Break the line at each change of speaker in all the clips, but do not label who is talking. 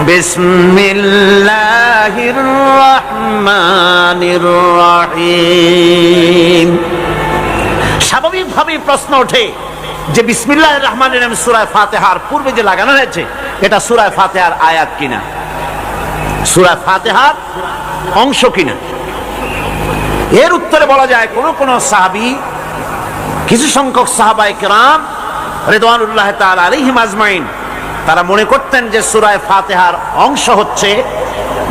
বিসমিল্লাহির রহমানির রহিম। স্বাভাবিকভাবেই প্রশ্ন ওঠে যে বিসমিল্লাহির রহমানির রহিম সূরা ফাতিহার পূর্বে যে লাগানো হয়েছে এটা সূরা ফাতিহার আয়াত কিনা, সূরা ফাতিহার অংশ কিনা। এর উত্তরে বলা যায় কোন কোন সাহাবী, কিছু সংখ্যক সাহাবায়ে কেরাম রিদওয়ানুল্লাহ তাআলা আলাইহিম আজমাইন, তারা মনে করতেন যে সূরা ফাতিহার অংশ হচ্ছে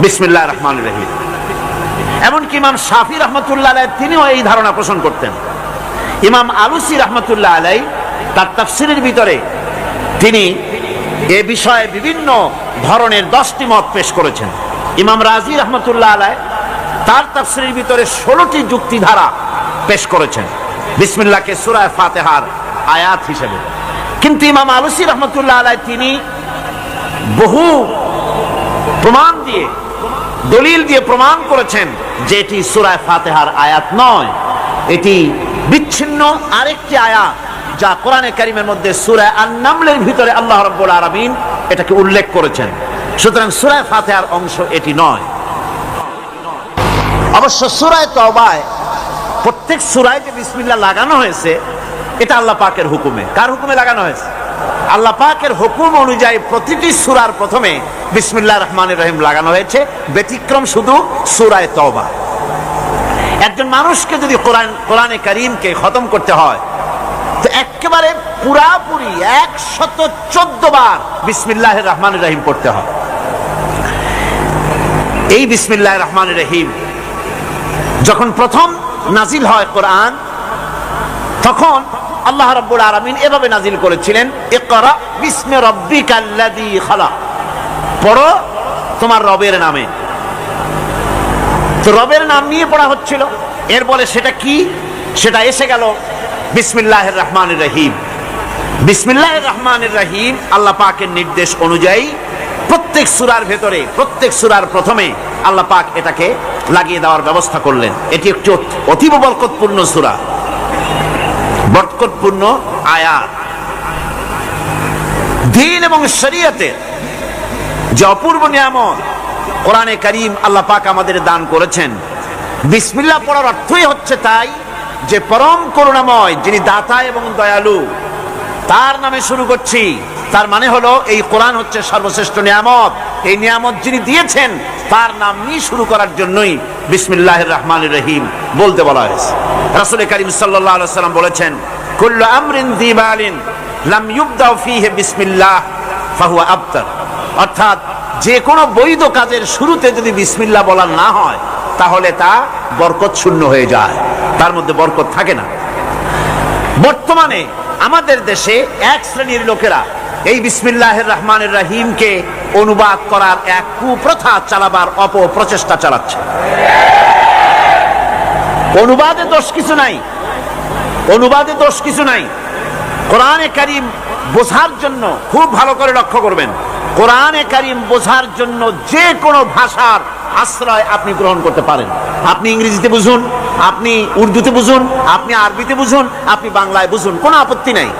বিসমিল্লাহির রহমানির রহিম। এমনকি ইমাম শাফি রাহমাতুল্লাহ আলাইহি তিনিও এই ধারণা পোষণ করতেন। ইমাম আলুসি রাহমাতুল্লাহ আলাইহি তার তাফসীরের ভিতরে তিনি এ বিষয়ে বিভিন্ন ধরনের 10টি মত পেশ করেছেন। ইমাম রাজি রাহমাতুল্লাহ আলাইহি তার তাফসীরের ভিতরে 16টি যুক্তিধারা পেশ করেছেন বিসমিল্লাহকে সূরা ফাতিহার আয়াত হিসেবে। কিন্তু ইমাম আলুসি রাহমাতুল্লাহ আলাইহি তিনি বহু প্রমাণ দিয়ে, দলিল দিয়ে প্রমাণ করেছেন যে এটি সূরা ফাতিহার আয়াত নয়, এটি বিচ্ছিন্ন আরেকটি আয়াত যা কোরআনে কারীমের মধ্যে সূরা আন-নামলের ভিতরে আল্লাহ রাব্বুল আলামিন এটাকে উল্লেখ করেছেন। সুতরাং সূরা ফাতিহার অংশ এটি নয়। অবশ্য সূরা তাওবায় প্রত্যেক সূরায় যে বিসমিল্লাহ লাগানো হয়েছে এটা আল্লাহ পাকের হুকুমে। কার হুকুমে লাগানো হয়েছে? আল্লাহ পাকের হুকুম অনুযায়ী প্রতিটি সূরার প্রথমে বিসমিল্লাহির রহমানির রহিম লাগানো হয়েছে, ব্যতিক্রম শুধু সূরা তাওবা। একজন মানুষকে যদি কোরআনে কারীমকে খতম করতে হয় তো একেবারে পুরাপুরি 114 বার বিসমিল্লাহির রহমানির রহিম পড়তে হয়। এই বিসমিল্লাহির রহমানির রহিম যখন প্রথম নাজিল হয় কোরআন, তখন আল্লাহ রাব্বুল আলামিন এভাবে নাজিল করেছিলেন, ইকরা বিসমি রাব্বিকাল্লাযী খালাক, পড়ো তোমার রবের নামে। তো রবের নাম নিয়ে পড়া হচ্ছিল। এরপরে সেটা কি? সেটা এসে গেল বিসমিল্লাহির রহমানির রহিম। বিসমিল্লাহির রহমানির রহিম আল্লাহ পাকের নির্দেশ অনুযায়ী প্রত্যেক সূরার ভেতরে, প্রত্যেক সূরার প্রথমে আল্লাহ পাক এটাকে লাগিয়ে দেওয়ার ব্যবস্থা করলেন। এটি একটি অতীব বরকতপূর্ণ সূরা, বরকতপূর্ণ আয়াত। দ্বীন এবং শরীয়তের যে অপূর্ব নিয়ামত কোরআনে কারীম আল্লাহ পাক আমাদের দান করেছেন। বিসমিল্লাহ পড়ার অর্থই হচ্ছে তাই যে পরম করুণাময়, যিনি দাতা এবং দয়ালু, তার নামে শুরু করছি। তার মানে হলো এই কোরআন হচ্ছে সর্বশ্রেষ্ঠ নিয়ামত। এই নিয়ামত যিনি দিয়েছেন তার নাম নিয়ে শুরু করার জন্যই বিসমিল্লাহির রহমানির রহিম বলতে বলা হয়েছে। রাসূল কারীম সাল্লাল্লাহু আলাইহি ওয়াসাল্লাম বলেছেন, কুল্লু আমরিন যিবালিন লাম ইউবদাউ ফীহি বিসমিল্লাহ ফাহুয়া আবতার। অর্থাৎ যে কোনো বৈধ কাজের শুরুতে যদি বিসমিল্লাহ বলা না হয় তাহলে তা বরকত শূন্য হয়ে যায়, তার মধ্যে বরকত থাকে না। বর্তমানে আমাদের দেশে এক শ্রেণীর লোকেরা এই বিসমিল্লাহির রহমানির রহিমকে অনুবাদ করার এক কুপ্রথা চালাবার অপপ্রচেষ্টা চালাচ্ছে। অনুবাদে দোষ কিছু নাই, অনুবাদে দোষ কিছু নাই। কোরআনে কারীম বোঝার জন্য খুব ভালো করে লক্ষ্য করবেন, কোরআনে কারীম বোঝার জন্য যে কোনো ভাষার আশ্রয় আপনি গ্রহণ করতে পারেন। আপনি ইংরেজিতে বুঝুন, আপনি উর্দুতে বুঝুন, আপনি আরবিতে বুঝুন, আপনি বাংলায় বুঝুন, কোনো আপত্তি নাই।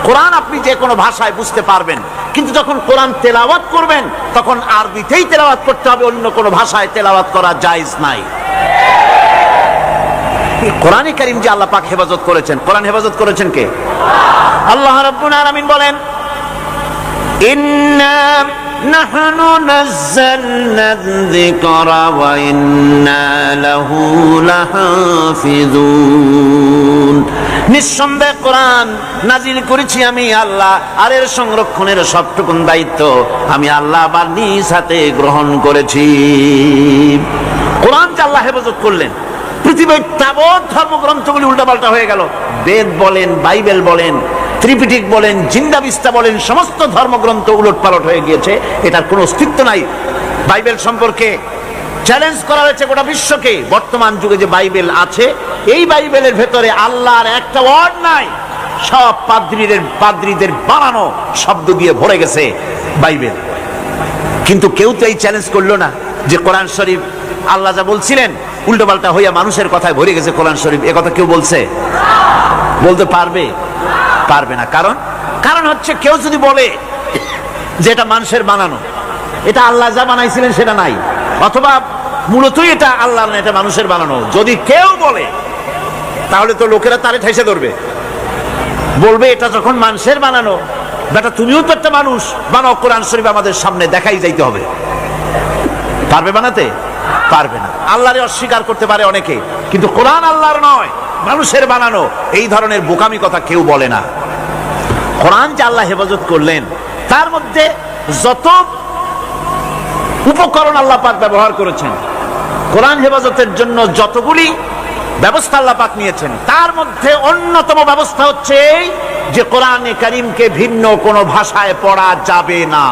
কোরআন আপনি যে কোনো ভাষায় বুঝতে পারবেন। কিন্তু যখন কোরআন তেলাওয়াত করবেন তখন আরবিতেই তেলাওয়াত করতে হবে, অন্য কোনো ভাষায় তেলাওয়াত করা জায়েজ নাই। কোরআনে কারীম যে আল্লাহ পাক হেফাজত করেছেন, কোরআন হেফাজত করেছেন কে? আল্লাহ রাব্বুল আলামিন বলেন, ইন্না নাহনু নাযালনা যিকরা ওয়া ইন্না লাহু লাহাফিজুন। নিঃসন্দেহে কোরআন নাজিল করেছি আমি আল্লাহ, আর এর সংরক্ষণের সবটুকুন দায়িত্ব আমি আল্লাহ আবার নিজ হাতে গ্রহণ করেছি। কোরআন যে আল্লাহ হেফাজত করলেন, পৃথিবীর তাবৎ ধর্মগ্রন্থগুলি উল্টাপাল্টা হয়ে গেল। বেদ বলেন, বাইবেল বলেন, ত্রিপিটক বলেন, জিন্দাবিস্তা বলেন, সমস্ত ধর্মগ্রন্থ উলটপালট হয়ে গিয়েছে, এটার কোনো অস্তিত্ব নাই। বাইবেল সম্পর্কে চ্যালেঞ্জ করা হয়েছে গোটা বিশ্বকে। বর্তমান যুগে যে বাইবেল আছে, এই বাইবেলের ভেতরে আল্লাহর একটা ওয়ার্ড নাই, সব পাদ্রীদের বানানো শব্দ দিয়ে ভরে গেছে বাইবেল। কিন্তু কেউ তো এই চ্যালেঞ্জ করলো না যে কোরআন শরীফ আল্লাহ যা বলছিলেন উল্টোপাল্টা হইয়া মানুষের কথায় ভরে গেছে কোরআন শরীফ। এ কথা কেউ বলছে? বলতে পারবে? পারবে না। কারণ হচ্ছে কেউ যদি বলে যে এটা মানুষের বানানো, এটা আল্লাহ যা বানাইছিলেন সেটা নাই, অথবা মূলতই এটা আল্লাহর না, এটা মানুষের বানানো। যদি কেউ বলে তাহলে তো লোকেরা তারে ঠেসে ধরবে, বলবে এটা যখন মানুষের বানানো, বেটা তুমিও তো একটা মানুষ, বানাও কোরআন শরীফ আমাদের সামনে দেখাই যাইতে হবে। পারবে বানাতে? পারবে না। আল্লাহরে অস্বীকার করতে পারে অনেকে, কিন্তু কোরআন আল্লাহর নয়, মানুষের বানানো, এই ধরনের বোকামি কথা কেউ বলে না। কোরআন যে আল্লাহ হেফাজত করলেন, তার মধ্যে যত উপকরণ আল্লাহ পাক ব্যবহার করেছেন, কোরআন হেফাজতের জন্য যতগুলি ব্যবস্থা আল্লাহ পাক নিয়েছেন, তার মধ্যে অন্যতম ব্যবস্থা হচ্ছে এই যে কোরআনে কারীমকে ভিন্ন কোনো ভাষায় পড়া যাবে না।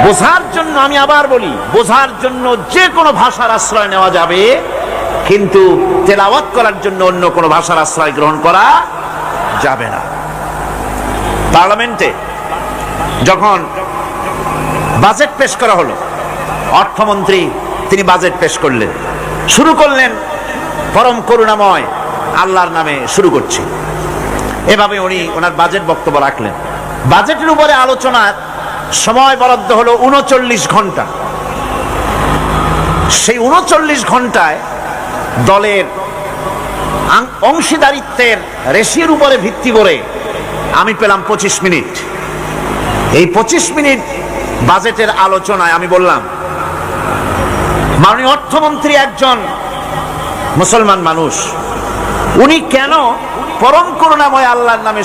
বোঝার জন্য, আমি আবার বলি, বোঝার জন্য যে কোনো ভাষার আশ্রয় নেওয়া যাবে, কিন্তু তেলাওয়াত করার জন্য অন্য কোনো ভাষার আশ্রয় গ্রহণ করা যাবে না। পার্লামেন্টে যখন বাজেট পেশ করা হলো, অর্থমন্ত্রী তিনি বাজেট পেশ করলেন, শুরু করলেন পরম করুণাময় আল্লাহর নামে শুরু করছি, এভাবে উনি ওনার বাজেট বক্তব্য রাখলেন। বাজেটের উপরে আলোচনার সময় বরাদ্দ হলো ৩৯ ঘন্টা। সেই ৩৯ ঘন্টায় দলের অংশীদারিত্বের রেশিওর উপরে ভিত্তি করে আমি পেলাম ২৫ মিনিট। এই ২৫ মিনিট বাজেটের আলোচনায় আমি বললাম, মাননীয় অর্থমন্ত্রী একজন মুসলমান মানুষ, উনি কেন পরম করুণাময় আল্লাহর নামে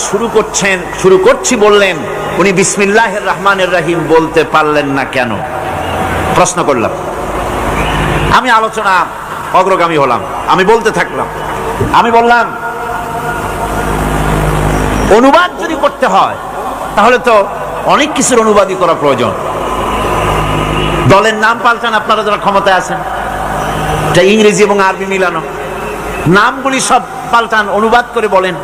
শুরু করছি বললেন, উনি বিসমিল্লাহির রহমানির রহিম বলতে পারলেন না কেন? প্রশ্ন করলাম। আমি আলোচনা অগ্রগামী হলাম, আমি বলতে থাকলাম। আমি বললাম, অনুবাদ যদি করতে হয় তাহলে তো অনেক কিছুর অনুবাদই করা প্রয়োজন। দলের নাম পাল্টান, আপনারা যারা ক্ষমতায় আছেন, এটা ইংরেজি এবং আরবি মিলানো, নামগুলি সব পাল্টান, অনুবাদ করে বলেন।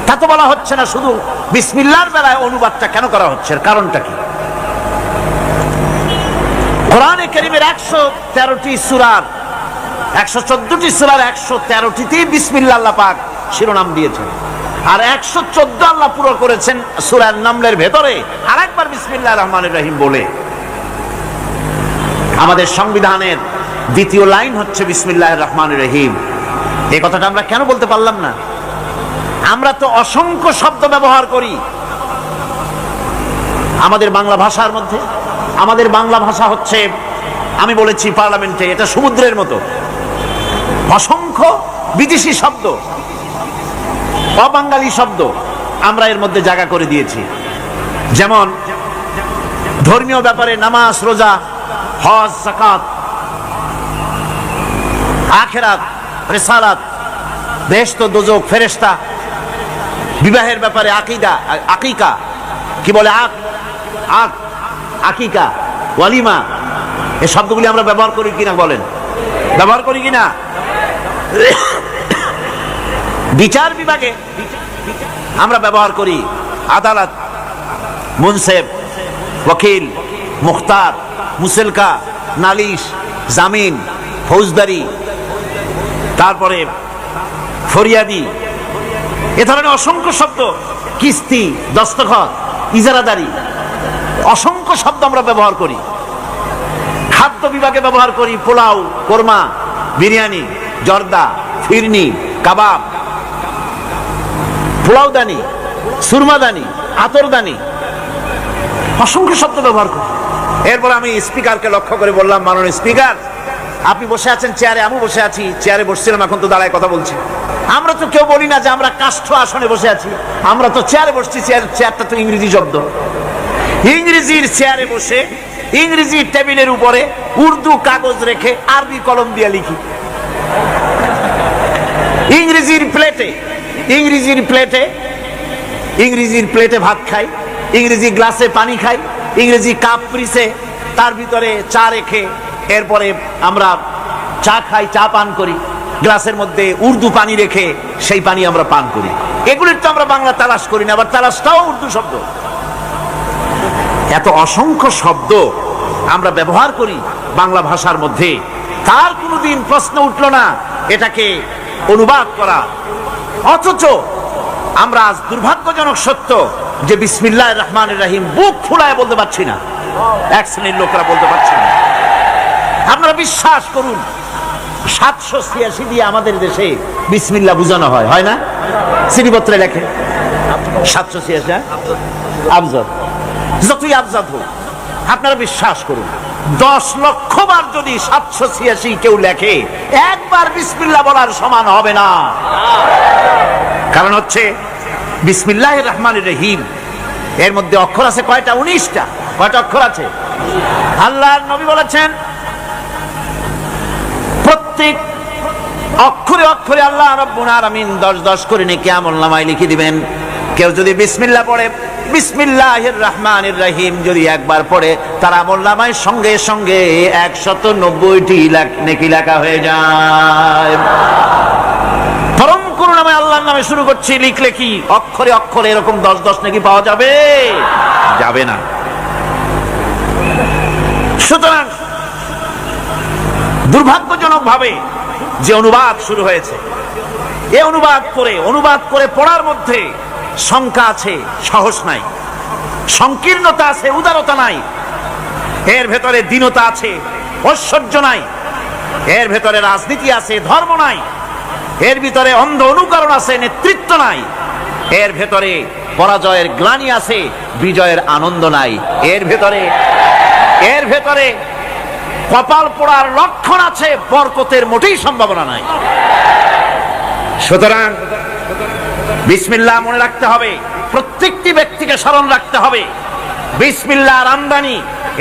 তা তো বলা হচ্ছে না, শুধু বিসমিল্লাহর বেলায় অনুবাদটা কেন করা হচ্ছে, কারণটা কি? কোরআনে কারীমের ১১৩টি সূরার ১১৪টি সূরার ১১৩টিতেই বিসমিল্লাহ আল্লাহ পাক শিরোনাম দিয়েছেন, আর ১১৪ আল্লাহ পুরো করেছেন সূরা নামলের ভেতরে আরেকবার বিসমিল্লাহির রহমানির রহিম বলে। আমাদের সংবিধানের দ্বিতীয় লাইন হচ্ছে বিসমিল্লাহির রহমানির রহিম। এই কথাটা আমরা কেন বলতে পারলাম না? আমরা তো অসংখ্য শব্দ ব্যবহার করি আমাদের বাংলা ভাষার মধ্যে। আমাদের বাংলা ভাষা হচ্ছে, আমি বলেছি পার্লামেন্টে, এটা সমুদ্রের মতো, অসংখ্য বিদেশি শব্দ, অবাঙালি শব্দ আমরা এর মধ্যে জায়গা করে দিয়েছি। যেমন ধর্মীয় ব্যাপারে নামাজ, রোজা, হজ, যাকাত, আখিরাত, রিসালাত, বেহেশত, দোজখ, ফেরেশতা, বিবাহের ব্যাপারে আকীদা, আকিকা, কি বলে আকিকা, ওয়ালিমা, এই শব্দগুলি আমরা ব্যবহার করি কিনা বলেন? ব্যবহার করি কিনা? বিচার বিভাগে আমরা ব্যবহার করি আদালত, মুনসেফ, ওকিল, মুখতার, মুসেলকা, নালিশ, জামিন, ফৌজদারি, তারপরে ফরিয়াদি, এ ধরনের অসংখ্য শব্দ, কিস্তি, দস্তখত, ইজারাদারি, অসংখ্য শব্দ আমরা ব্যবহার করি। খাদ্য বিভাগে ব্যবহার করি পোলাও, কোরমা, বিরিয়ানি, জর্দা, ফিরনি, কাবাব, পোলাওদানি, সুরমাদানি, আতরদানি, অসংখ্য শব্দ ব্যবহার করি। এরপর আমি স্পিকারকে লক্ষ্য করে বললাম, মাননীয় স্পিকার, আপনি বসে আছেন চেয়ারে, আমি বসে আছি চেয়ারে, বসছিলাম, এখন তো দাঁড়ায় কথা বলছি। আমরা তো কেউ বলি না যে আমরা কাষ্ঠ আসনে বসে আছি, আমরা তো চেয়ারে বসছি। চেয়ারটা তো ইংরেজি শব্দ। ইংরেজির চেয়ারে বসে ইংরেজি টেবিলের উপরে উর্দু কাগজ রেখে আরবি কলম দিয়ে লিখি। ইংরেজির প্লেটে ভাত খাই, ইংরেজি গ্লাসে পানি খাই, ইংরেজি কাপ পিরিসে তার ভিতরে চা রেখে এরপরে আমরা চা খাই, চা পান করি, গ্লাসের মধ্যে উর্দু পানি রেখে সেই পানি আমরা পান করি। এগুলির তো আমরা বাংলা তালাশ করি না, আবার তালাশটাও উর্দু শব্দ। এত অসংখ্য শব্দ আমরা ব্যবহার করি বাংলা ভাষার মধ্যে, তার কোনোদিন প্রশ্ন উঠল না এটাকে অনুবাদ করা। অথচ আমরা আজ দুর্ভাগ্যজনক সত্য যে বিসমিল্লাহির রহমানির রহিম বুক ফুলায় বলতে পারছি না। এক শ্রেণীর লোকরা বলতে পারছেন না। আপনারা বিশ্বাস করুন, 786 দিয়ে আমাদের দেশে বিসমিল্লাহ বুঝানো হয়, হয় না? চিঠিপত্রে লেখে 786 আবজাদ, যতই আবজাদ হোক। আপনারা বিশ্বাস করুন, 10 লক্ষ বার যদি 786 কেউ লেখে, একবার বিসমিল্লাহ বলার সমান হবে না। কারণ হচ্ছে বিসমিল্লাহির রহমানির রহিম, এর মধ্যে অক্ষর আছে কয়টা? 19টা। কয়টা অক্ষর আছে? আল্লাহর নবী বলেছেন প্রত্যেক অক্ষরে অক্ষরে আল্লাহ রাব্বুল আলামিন 10 করে নেকি আমলনামায় লিখে দিবেন। কেউ যদি বিসমিল্লাহ পড়ে, বিসমিল্লাহির রহমানির রহিম যদি একবার পড়ে, তার আমলনামায় সঙ্গে সঙ্গে 190টি নেকি লেখা হয়ে যায়। পরম করুণাময় আল্লাহর নামে শুরু করছি, লিখলে কি অক্ষরে অক্ষরে এরকম 10 নেকি পাওয়া যাবে? যাবে না। সুতরাং দুর্ভাগ্যজনক ভাবে যে অনুবাদ শুরু হয়েছে, এই অনুবাদ করে পড়ার মধ্যে শঙ্কা আছে, সাহস নাই, সংকীর্ণতা আছে, উদারতা নাই, এর ভেতরে দীনতা আছে, ঐশ্বর্য নাই, এর ভেতরে রাজনীতি আছে, ধর্ম নাই, এর ভিতরে অন্ধ অনুকরণ আছে, নেতৃত্ব নাই, এর ভেতরে পরাজয়ের গ্লানি আছে, বিজয়ের আনন্দ নাই, এর ভেতরে কপাল পোড়ার লক্ষণ আছে, বরকতের মোটেই সম্ভাবনা নাই। সুতরাং বিসমিল্লাহ মনে রাখতে হবে, প্রত্যেকটি ব্যক্তিকে স্মরণ রাখতে হবে। বিসমিল্লাহর আমদানি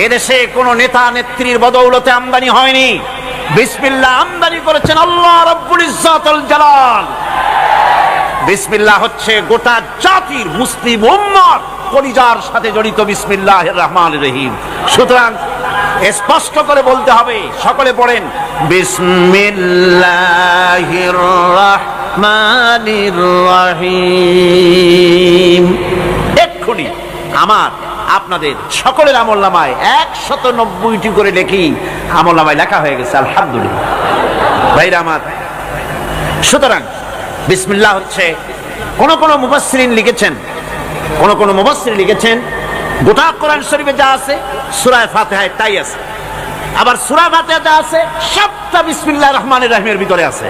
এদেশে কোন নেতা নেত্রীর বদৌলতে আমদানি হয়নি। বিসমিল্লাহ আমদানি করেছেন আল্লাহ রাব্বুল ইজ্জাতুল জালাল। বিসমিল্লাহ হচ্ছে গোটা জাতির মুসলিম উম্মত কলিজার সাথে জড়িত বিসমিল্লাহির রহমানির রহিম। সুতরাং স্পষ্ট করে বলতে হবে, সকলে পড়েন বিসমিল্লাহির রহমানির রহিম। এক্ষুনি আমার আপনাদের সকলের আমলনামায় 190টি করে লেখি আমলনামায় লেখা হয়ে গেছে, আলহামদুলিল্লাহ ভাইরা আমার। সুতরাং বিসমিল্লাহ হচ্ছে কোন মুফাসসিরিন লিখেছেন গোটা কোরআন শরীফে যা আছে সূরা ফাতিহায় তাই আছে, আবার সূরা ফাতিহা যা আছে সবটা বিসমিল্লাহির রহমানির রহিমের ভিতরে আছে।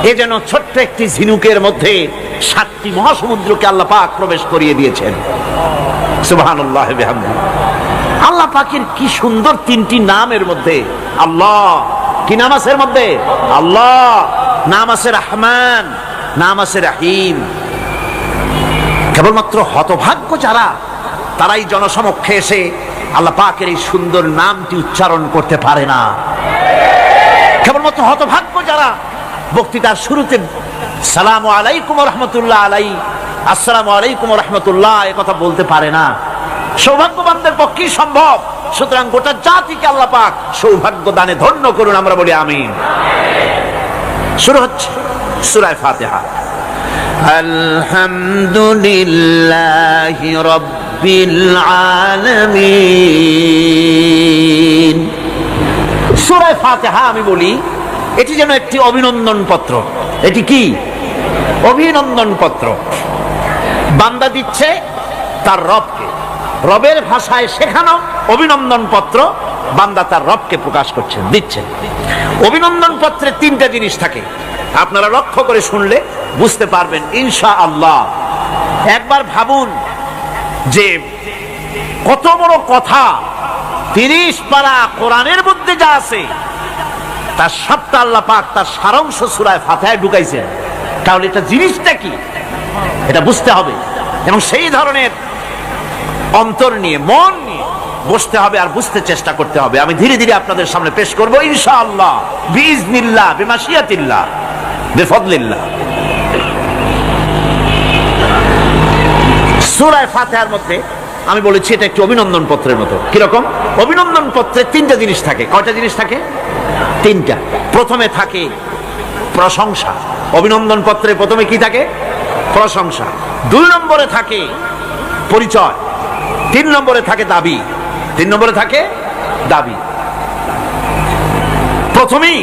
এই যেন ছোট্ট একটি ঝিনুকের মধ্যে 7টি মহাসমুদ্রকে আল্লাহ পাক প্রবেশ করিয়ে দিয়েছেন। সুবহানাল্লাহ ওয়া বিহামদিহি। আল্লাহ পাকের কি সুন্দর 3টি নামের মধ্যে আল্লাহ। কি নাম আছে এর মধ্যে? আল্লাহ। নাম আছে রহমান, নাম আছে রহিম। কেবলমাত্র হতভাগ্য যারা, তারাই জনসমক্ষে এসে আল্লাহ পাকের এই সুন্দর নামটি উচ্চারণ করতে পারে না। কেবলমাত্র হতভাগ্য যারা বক্তৃতার শুরুতে সালামু আলাইকুম ওয়া রাহমাতুল্লাহ আলাই, আসসালামু আলাইকুম ওয়া রাহমাতুল্লাহ এ কথা বলতে পারে না। সৌভাগ্যবানদের পক্ষেই সম্ভব। সুতরাং গোটা জাতিকে আল্লাহ পাক সৌভাগ্য দানে ধন্য করুন, আমরা বলি আমিন। শুরু হচ্ছে সূরা ফাতিহা। আলহামদুলিল্লাহি রাব্বিল আলামিন। সূরা ফাতিহা আমি বলি এটি যেন একটি অভিনন্দন পত্র। এটি কি? অভিনন্দন পত্র। বান্দা দিচ্ছে তার রবকে, রবের ভাষায় শেখানো অভিনন্দন পত্র বান্দা তার রবকে প্রকাশ করছেন, দিচ্ছেন। অভিনন্দন পত্রে 3টা জিনিস থাকে, আপনারা লক্ষ্য করে শুনলে বুঝতে পারবেন ইনশাআল্লাহ। একবার ভাবুন যে কত বড় কথা, 30 পারা কোরআনের মধ্যে যা আছে তার সবটা আল্লাহ পাক তার সারাংশ সূরা ফাতিহায় ঢুকাইছেন। তাহলে এটা জিনিসটা কি এটা বুঝতে হবে, এবং সেই ধরনের অন্তর নিয়ে, মন নিয়ে বসতে হবে আর বুঝতে চেষ্টা করতে হবে। আমি ধীরে ধীরে আপনাদের সামনে পেশ করব ইনশাআল্লাহ, বিইজনিল্লাহ, বিমাশিয়াতিল্লাহ, বিফদলিল্লাহ। সূরা ফাতিহার মধ্যে আমি বলেছি এটা একটি অভিনন্দন পত্রের মতো। কিরকম? অভিনন্দন পত্রে 3টা জিনিস থাকে। কয়টা জিনিস থাকে? 3টা। প্রথমে থাকে প্রশংসা। অভিনন্দন পত্রে প্রথমে কি থাকে? প্রশংসা। 2 নম্বরে থাকে পরিচয়। 3 নম্বরে থাকে দাবি। 3 নম্বরে থাকে দাবি। প্রথমেই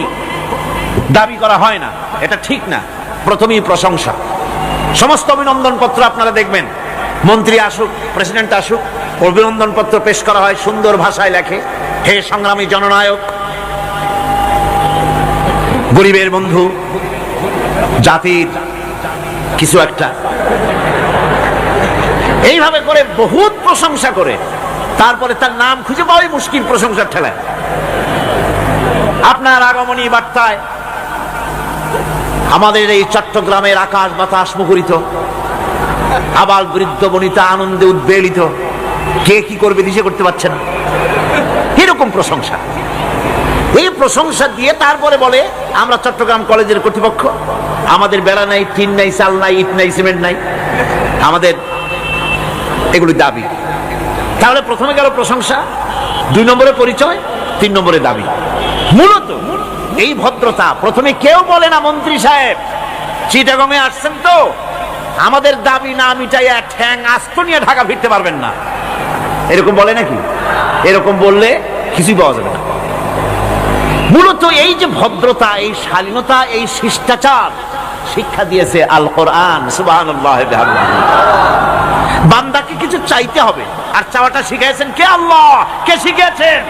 দাবি করা হয় না, এটা ঠিক না। প্রথমেই প্রশংসা। সমস্ত অভিনন্দন পত্র আপনারা দেখবেন, মন্ত্রী আসুক, প্রেসিডেন্ট আসুক, অভিনন্দন পত্র পেশ করা হয়, সুন্দর ভাষায় লেখে, হে সংগ্রামী জননায়ক, গরিবের বন্ধু, জাতির কিছু একটা, এইভাবে করে বহুত প্রশংসা করে তারপরে তার নাম খুঁজে পাওয়াই মুশকিল প্রশংসার ঠেলায়। আপনার আগমনী বার্তায় আমাদের এই চট্টগ্রামের আকাশ বাতাস মুখরিত, আবাল বৃদ্ধ বনিতা আনন্দে উদ্বেলিত, কে কি করবে দিশে করতে পারছেন, এরকম প্রশংসা। এই প্রশংসা দিয়ে তারপরে বলে আমরা চট্টগ্রাম কলেজের কর্তৃপক্ষ, আমাদের বেড়া নাই, টিন নাই, চাল নাই, ইট নাই, সিমেন্ট নাই, আমাদের এগুলি দাবি। তাহলে প্রথমে গেল প্রশংসা, 2 নম্বরে পরিচয়, 3 নম্বরে দাবি। মূলত এই ভদ্রতা প্রথমে কেউ বলে না, মন্ত্রী সাহেব চিটাগং এ আসছেন তো আমাদের দাবি না মিটাইয়া ঠ্যাং আস্ত নিয়ে ঢাকা ফিরতে পারবেন না, এরকম বলে নাকি? এরকম বললে কিছুই পাওয়া যাবে না। মূলত এই যে ভদ্রতা, এই শালীনতা, এই শিষ্টাচার শিক্ষা দিয়েছে আল কোরআন। সুবহানাল্লাহ। বান্দাকে কিছু চাইতে হবে, আর চাওয়াটা শিখাইছেন কে? আল্লাহ। কে শিখিয়েছেন?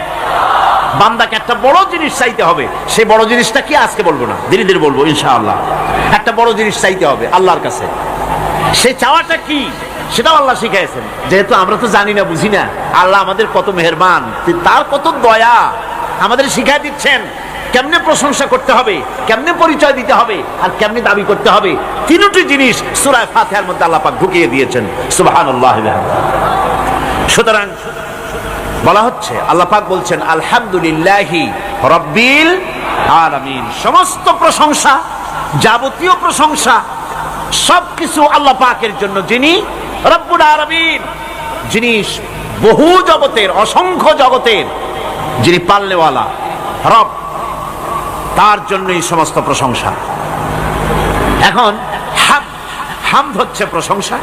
বান্দাকে একটা বড় জিনিস চাইতে হবে। সেই বড় জিনিসটা কি আজকে বলবো না, ধীরে ধীরে বলবো ইনশাআল্লাহ। একটা বড় জিনিস চাইতে হবে আল্লাহর কাছে। সেই চাওয়াটা কি সেটাও আল্লাহ শিখাইছেন। যেহেতু আমরা তো জানি না, বুঝি না, আল্লাহ আমাদের কত মেহেরবান, তার কত দয়া, আমাদের শিখাই দিচ্ছেন কেমনে প্রশংসা করতে হবে, কেমনে পরিচয় দিতে হবে, আর কেমনে দাবি করতে হবে। 3টি জিনিস সূরা ফাতিহার মধ্যে আল্লাহ পাক ঢুকিয়ে দিয়েছেন। সুবহানাল্লাহ। সুতরাং বলা হচ্ছে, আল্লাহ পাক বলছেন আলহামদুলিল্লাহি রাব্বিল আলামিন। সমস্ত প্রশংসা, যাবতীয় প্রশংসা সবকিছু আল্লাহ পাকের জন্য, যিনি রব্বুল আলামিন, যিনি বহু জগতের, অসংখ্য জগতের যিনি পাল্লেওয়ালা রব, তার জন্যই সমস্ত প্রশংসা। এখন হামদ হচ্ছে প্রশংসা,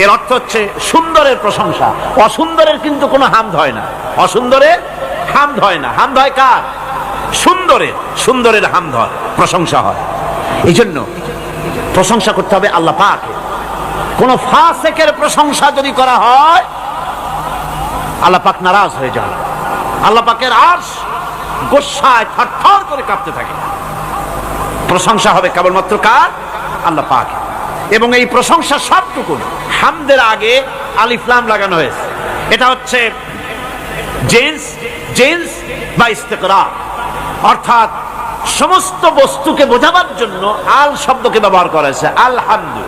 এর অর্থ হচ্ছে সুন্দরের প্রশংসা। অসুন্দরের কিন্তু কোনো হামদ হয় না, অসুন্দরের হামদ হয় না। হামদ হয় কার? সুন্দরের। সুন্দরের হামদ হয়, প্রশংসা হয়। এই জন্য প্রশংসা করতে হবে আল্লাহ পাকের। কোন ফাসিকের প্রশংসা যদি করা হয় আল্লাহ পাক নারাজ হয়ে যান। আল্লাহ পাকের আরশ গোসায় থরথর করে কাঁপতে থাকে। প্রশংসা হবে কেবলমাত্র কার? আল্লাহ পাক। এবং এই প্রশংসা সবটুকু হামদের আগে আলিফ লাম লাগানো হয়েছে। এটা হচ্ছে জিন্স বা ইস্তিকরার, অর্থাৎ সমস্ত বস্তুকে বোঝাবার জন্য আল শব্দকে ব্যবহার করা হয়েছে। আলহামদু,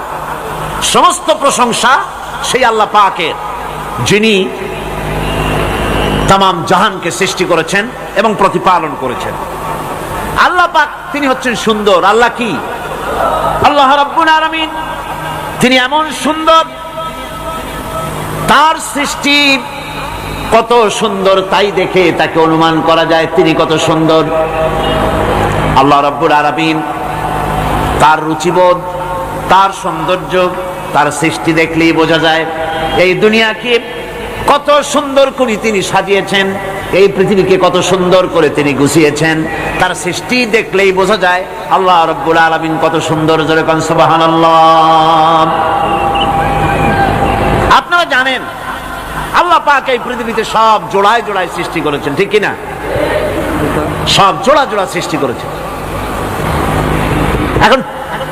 সমস্ত প্রশংসা সেই আল্লাহ পাকের, যিনি তামাম জাহানকে সৃষ্টি করেছেন এবং প্রতিপালন করেছেন। আল্লাহ পাক তিনি হচ্ছেন সুন্দর। আল্লাহ কি? আল্লাহ রাব্বুল আলামিন, তিনি এমন সুন্দর, তার সৃষ্টি কত সুন্দর তাই দেখে তাকে অনুমান করা যায় তিনি কত সুন্দর। আল্লাহ রাব্বুল আলামিন, তার রুচিবোধ, তার সৌন্দর্য, তার সৃষ্টি দেখলেই বোঝা যায়। এই দুনিয়াকে কত সুন্দর করে তিনি সাজিয়েছেন, এই পৃথিবীকে কত সুন্দর করে তিনি গুছিয়েছেন, তার সৃষ্টি দেখলেই বোঝা যায় আল্লাহ রাব্বুল আলামিন কত সুন্দর। জোরে কোন সুবহানাল্লাহ। আপনারা জানেন আল্লাহ পাক এই পৃথিবীতে সব জোড়ায় জোড়ায় সৃষ্টি করেছেন, ঠিক কিনা? সব জোড়া জোড়া সৃষ্টি করেছেন। এখন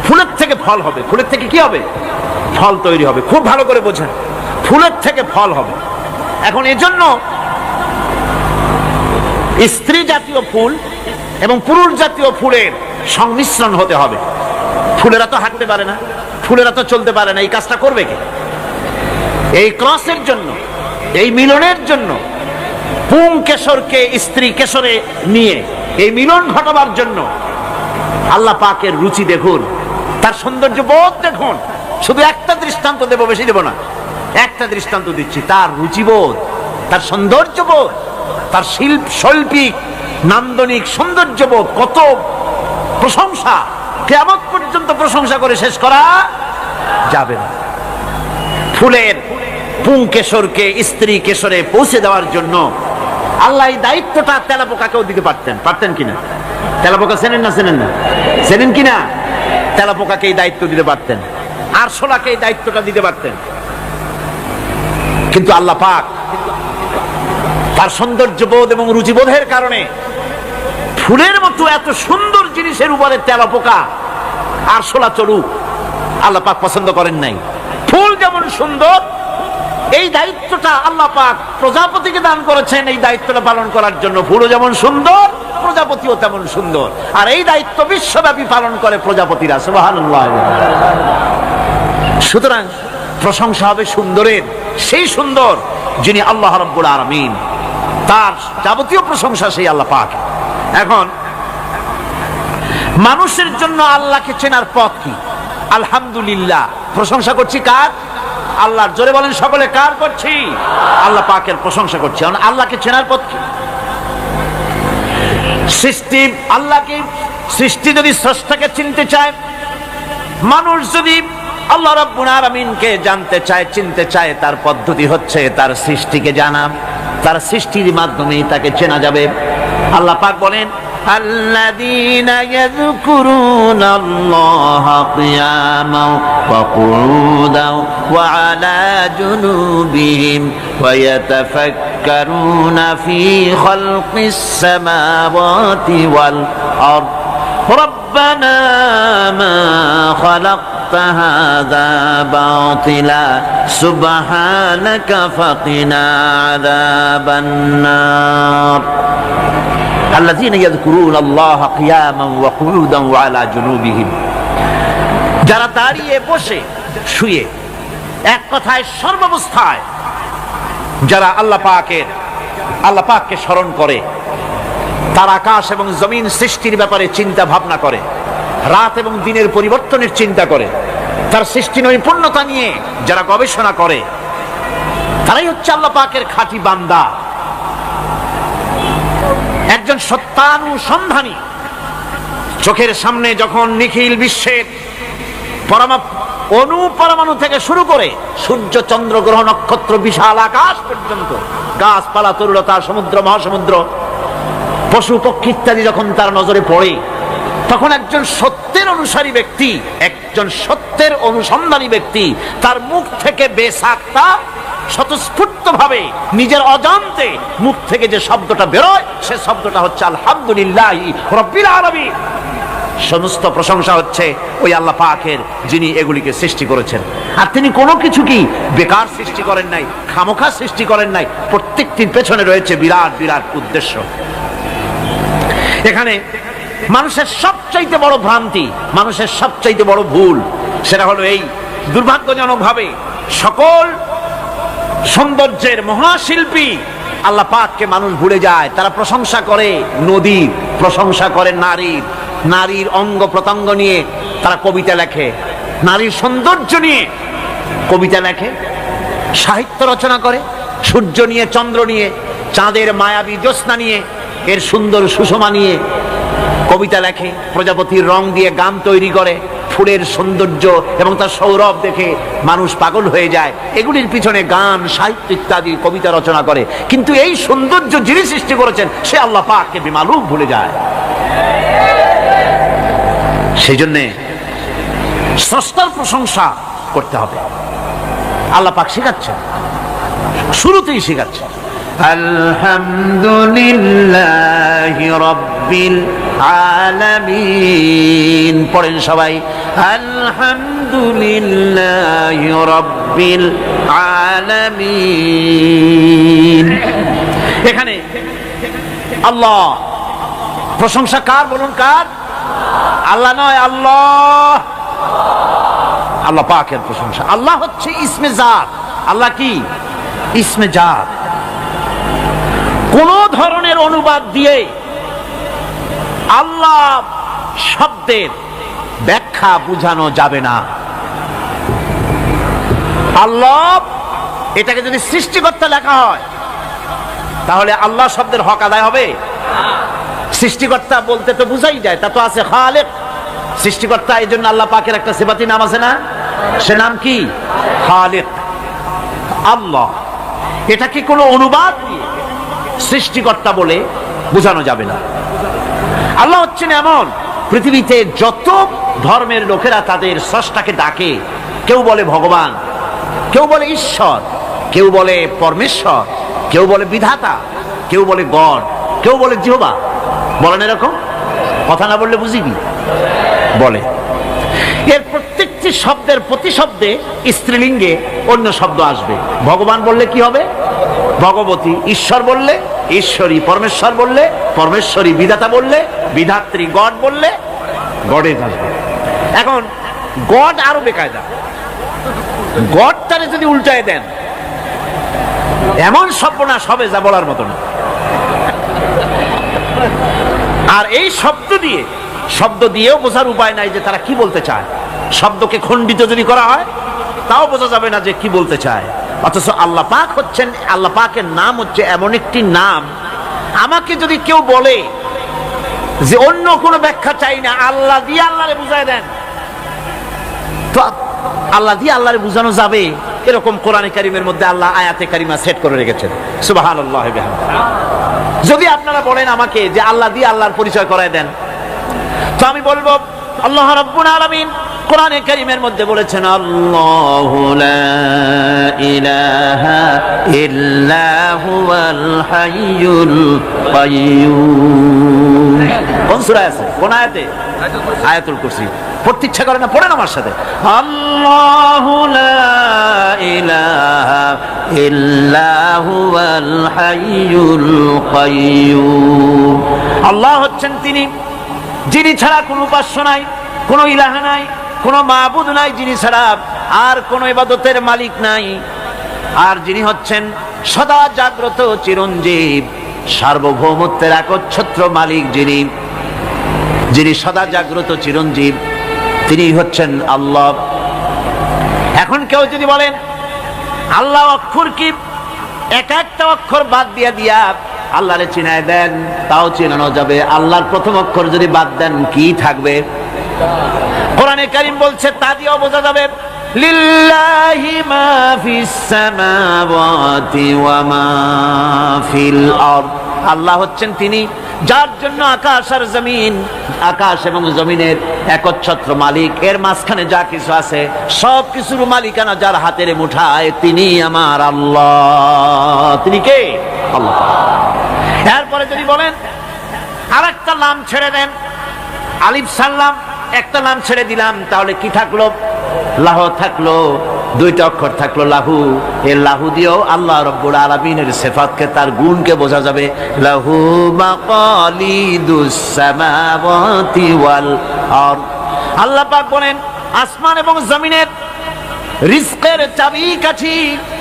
ফুলের থেকে ফল হবে, ফুলের থেকে কি হবে? ফল তৈরি হবে। খুব ভালো করে বোঝেন, ফুলের থেকে ফল হবে। এখন এজন্য স্ত্রী জাতীয় ফুল এবং পুরুষ জাতীয় ফুলের সংমিশ্রণ হতে হবে। ফুলেরা তো হাঁটতে পারে না, ফুলেরা তো চলতে পারে না, এই কাজটা করবে কে? এই ক্রসের জন্য, এই মিলনের জন্য, পুং কেশরকে স্ত্রী কেশরে নিয়ে এই মিলন ঘটাবার জন্য আল্লাহ পাকের রুচি দেখুন, তার সৌন্দর্য বোধ দেখুন। শুধু একটা দৃষ্টান্ত দেব, বেশি দেব না, একটা দৃষ্টান্ত দিচ্ছি। তার রুচিবোধ, তার সৌন্দর্যবোধ, তার শৈল্পিক নান্দনিক সৌন্দর্যবোধ, কত প্রশংসা, কিয়ামত পর্যন্ত প্রশংসা করে শেষ করা যাবে না। ফুলের পুং কেশরকে স্ত্রী কেশরে পৌঁছে দেওয়ার জন্য আল্লাহ এই দায়িত্বটা তেলাপোকাকেও দিতে পারতেন। পারতেন কিনা? তেলাপোকা চেনেন না? চেনেন না? চেনেন কিনা? তেলাপোকাকে এই দায়িত্ব দিতে পারতেন, আরশোলাকে এই দায়িত্বটা দিতে পারতেন। কিন্তু আল্লাহ পাক তার সৌন্দর্যবোধ এবং রুচিবোধের কারণে ফুলের মতো এত সুন্দর জিনিসের উপরে তেলা পোকা আর শোলা চড়ু আল্লাহ পাক পছন্দ করেন নাই। ফুল যেমন সুন্দর, এই দায়িত্বটা আল্লাহ পাক প্রজাপতিকে দান করেছেন এই দায়িত্বটা পালন করার জন্য। ফুলও যেমন সুন্দর, প্রজাপতিও তেমন সুন্দর, আর এই দায়িত্ব বিশ্বব্যাপী পালন করে প্রজাপতিরা। সুবহানাল্লাহ। সুতরাং প্রশংসা হবে সুন্দরের, সেই সুন্দর যিনি আল্লাহ রাব্বুল আলামিন, তার যাবতীয় প্রশংসা সেই আল্লাহ পাক। এখন মানুষের জন্য আল্লাহকে চেনার পথ কি? আলহামদুলিল্লাহ, প্রশংসা করছি কার? আল্লাহর। জোরে বলেন সকলে, কার করছি? আল্লাহ পাকের প্রশংসা করছি। আল্লাহকে চেনার পথ কি? সৃষ্টি আল্লাহকে, সৃষ্টি যদি স্রষ্টাকে চিনতে চায়, মানুষ যদি আল্লাহ রাব্বুল আলামিনকে জানতে চায়, চিনতে চায়, তার পদ্ধতি হচ্ছে তার সৃষ্টিকে জানা। তার সৃষ্টির মাধ্যমেই তাকে চেনা যাবে। আল্লাহ পাক বলেন, আল্লাযীনা ইয়াযকুরুনাল্লাহা কিয়ামান ওয়া কুউদান ওয়া আলা জুনুবিহিম ওয়া ইয়াতাফাক্কারুনা ফী খালকিস সামাওয়াতি ওয়াল আরদ রব্বানা মা খালাকতা হাযা বাতিলা সুবহানাকা ফাকিনা আযাবান নার। আল্লাযীনা ইয়াযকুরুনাল্লাহা কিয়ামান ওয়া কুউদান ওয়া আলা জুনুবিহিম, যারা দাঁড়িয়ে, বসে, শুয়ে, এক কথায় সর্বাবস্থায় যারা আল্লাহ পাককে স্মরণ করে, তার আকাশ এবং জমিন সৃষ্টির ব্যাপারে চিন্তা ভাবনা করে, রাত এবং দিনের পরিবর্তনের চিন্তা করে, তার সৃষ্টি নৈপুণ্যতা নিয়ে যারা গবেষণা করে, তারাই হচ্ছে আল্লাহ পাকের খাঁটি বান্দা। একজন সত্যানুসন্ধানী। চোখের সামনে যখন নিখিল বিশ্বের পরমাণু থেকে শুরু করে সূর্য, চন্দ্র, গ্রহ, নক্ষত্র, বিশাল আকাশ পর্যন্ত, গাছপালা, তরুলতা, সমুদ্র, মহাসমুদ্র, পশু পক্ষী ইত্যাদি যখন তার নজরে পড়ে, তখন একজন সত্যের অনুসারী ব্যক্তি, একজন সত্যের অনুসন্ধানী ব্যক্তি, তার মুখ থেকে বেসাক্তা স্বতঃস্ফূর্ত ভাবে নিজের অজান্তে মুখ থেকে যে শব্দটা বেরোয়, সে শব্দটা হচ্ছে আলহামদুলিল্লাহি রাব্বিল আলামিন। সমস্ত প্রশংসা হচ্ছে ওই আল্লাহ পাকের, যিনি এগুলিকে সৃষ্টি করেছেন। আর তিনি কোনো কিছু কি বেকার সৃষ্টি করেন নাই, খামোখা সৃষ্টি করেন নাই। প্রত্যেকটির পেছনে রয়েছে বিরাট বিরাট উদ্দেশ্য। এখানে মানুষের সবচাইতে বড় ভ্রান্তি, মানুষের সবচাইতে বড় ভুল, সেটা হলো এই, দুর্ভাগ্যজনক ভাবে সকল সৌন্দর্যের মহাশিল্পী আল্লাহ পাককে মানুষ ভুলে যায়। তারা প্রশংসা করে নদীর, প্রশংসা করে নারীর, নারীর অঙ্গ প্রত্যঙ্গ নিয়ে তারা কবিতা লেখে, নারীর সৌন্দর্য নিয়ে কবিতা লেখে, সাহিত্য রচনা করে, সূর্য নিয়ে, চন্দ্র নিয়ে, চাঁদের মায়াবী জ্যোৎস্না নিয়ে, এর সুন্দর সুষমা নিয়ে কবিতা লেখে, প্রজাপতির রং দিয়ে গান তৈরি করে, ফুলের সৌন্দর্য এবং তার সৌরভ দেখে মানুষ পাগল হয়ে যায়। এগুলির পিছনে গান, সাহিত্য ইত্যাদি কবিতা রচনা করে। কিন্তু এই সৌন্দর্য যিনি সৃষ্টি করেছেন সে আল্লাহ পাককে বেমালুম ভুলে যায়। সেই জন্যে স্রষ্টার প্রশংসা করতে হবে। আল্লাহ পাক শেখাচ্ছেন, শুরুতেই শেখাচ্ছেন, আলহামদুলিল্লাহি রাব্বিল আলামিন। পড়েন সবাই, আলহামদুলিল্লাহি রাব্বিল আলামিন। এখানে আল্লাহ প্রশংসা কার বলুন? কার? আল্লাহ নয়, আল্লাহ, আল্লাহ পাকের প্রশংসা। আল্লাহ হচ্ছে ইসমে জাত। আল্লাহ কি? ইসমে জাত। কোন ধরনের অনুবাদ দিয়ে আল্লাহ শব্দের ব্যাখ্যা বুঝানো যাবে না। আল্লাহ এটাকে যদি সৃষ্টিকর্তা লেখা হয় তাহলে আল্লাহ শব্দের হক আদায় হবে? সৃষ্টিকর্তা বলতে তো বুঝাই যায়, তা তো আছে খালেক, সৃষ্টিকর্তা। এই জন্য আল্লাহ পাকের একটা সিফাতি নাম আছে না? সে নাম কি? খালেক। আল্লাহ এটাকে কোনো অনুবাদ দিয়ে সৃষ্টিকর্তা বলে বোঝানো যাবে না। আল্লাহ হচ্ছেন এমন, পৃথিবীতে যত ধর্মের লোকেরা তাদের স্রষ্টাকে ডাকে, কেউ বলে ভগবান, কেউ বলে ঈশ্বর, কেউ বলে পরমেশ্বর, কেউ বলে বিধাতা, কেউ বলে গড, কেউ বলে জিহোবা। বলেন এরকম? কথা না বললে বুঝি কি বলে। এর প্রত্যেকটি শব্দের প্রতিশব্দে স্ত্রীলিঙ্গে অন্য শব্দ আসবে। ভগবান বললে কি হবে? ভগবতী। ঈশ্বর বললে ঈশ্বরী। পরমেশ্বর বললে পরমেশ্বরী। বিধাতা বললে বিধাত্রী। গড বললে গডে আসবে। এখন গড আরো বেকায়দা। গডটারে যদি উল্টায় দেন এমন সর্বনাশ হবে যা বলার মতো না। আর এই শব্দ দিয়েও বোঝার উপায় নাই যে তারা কি বলতে চায়। শব্দকে খণ্ডিত যদি করা হয় তাও বোঝা যাবে না যে কি বলতে চায়। অথচ আল্লাহ পাক হচ্ছেন, আল্লাহ পাকের নাম হচ্ছে এমন একটি নাম, আমাকে যদি কেউ বলে যে অন্য কোনো ব্যাখ্যা চাই না, আল্লাহ দিয়ে আল্লাহরে বুঝায় দেন, তো আল্লাহ দিয়ে আল্লাহরে বুঝানো যাবে। এরকম কোরআনে কারিমের মধ্যে আল্লাহ আয়াতে কারিমা সেট করে রেখেছেন। সুবহানাল্লাহ। যদি আপনারা বলেন আমাকে যে আল্লাহ দিয়ে আল্লাহর পরিচয় করায় দেন, তো আমি বলবো আল্লাহ রাব্বুল আলামিন কোরআনে কারিমের মধ্যে বলেছেন আল্লাহু লা ইলাহা ইল্লা হুয়াল হাইয়ুল কাইয়্যুম। কোন সূরা আছে? কোন আয়াতে? আয়াতুল কুরসি। পড়তে ইচ্ছা করে না? পড়েন আমার সাথে। আল্লাহু লা ইলাহা ইল্লা হুয়াল হাইয়ুল কাইয়্যুম। আল্লাহ হচ্ছেন তিনি যিনি ছাড়া কোনো উপাস্য নাই, কোনো ইলাহ নাই, কোনো মাবুদ নাই, যিনি ছাড়া আর কোনো ইবাদতের মালিক নাই, আর যিনি হচ্ছেন সদা জাগ্রত চিরঞ্জীব, সার্বভৌমত্বের একচ্ছত্র মালিক, যিনি সদা জাগ্রত চিরঞ্জীব, তিনি হচ্ছেন আল্লাহ। এখন কেউ যদি বলেন আল্লাহ অক্ষর কি, এক একটা অক্ষর বাদ দিয়া আল্লাহরে চিনায় দেন, তাও চিনানো যাবে। আল্লাহর প্রথম অক্ষর যদি বাদ দেন কি থাকবে? কোরআনে কারীম বলছে তা দিয়েও বোঝা যাবে। লিল্লাহি মা ফিস সামাওয়াতি ওয়া মা ফিল আরদ। আল্লাহ হচ্ছেন তিনি যার জন্য আকাশ আর জমিন, আকাশ এবং জমিনের একচ্ছত্র মালিক। এর মাঝখানে যা কিছু আছে সব কিছুর মালিকানা যার হাতের মুঠায়, তিনি আমার আল্লাহ। তিনি কে? আল্লাহ। এরপরে যদি বলেন আর একটা নাম ছেড়ে দেন, আলিফ সাল্লাম একটা নাম ছেড়ে দিলাম, তাহলে কি থাকলো? লাহ থাকলো, দুইটা অক্ষর থাকলো লাহু। এই লাহু দিয়েও আল্লাহ রাব্বুল আলামিনের সিফাতকে, তার গুণকে বোঝা যাবে। লাহু মাকালিদুস সামাওয়াতি ওয়াল আরদ। আল্লাহ পাক বলেন আসমান এবং জমিনের রিজকের চাবিকাঠি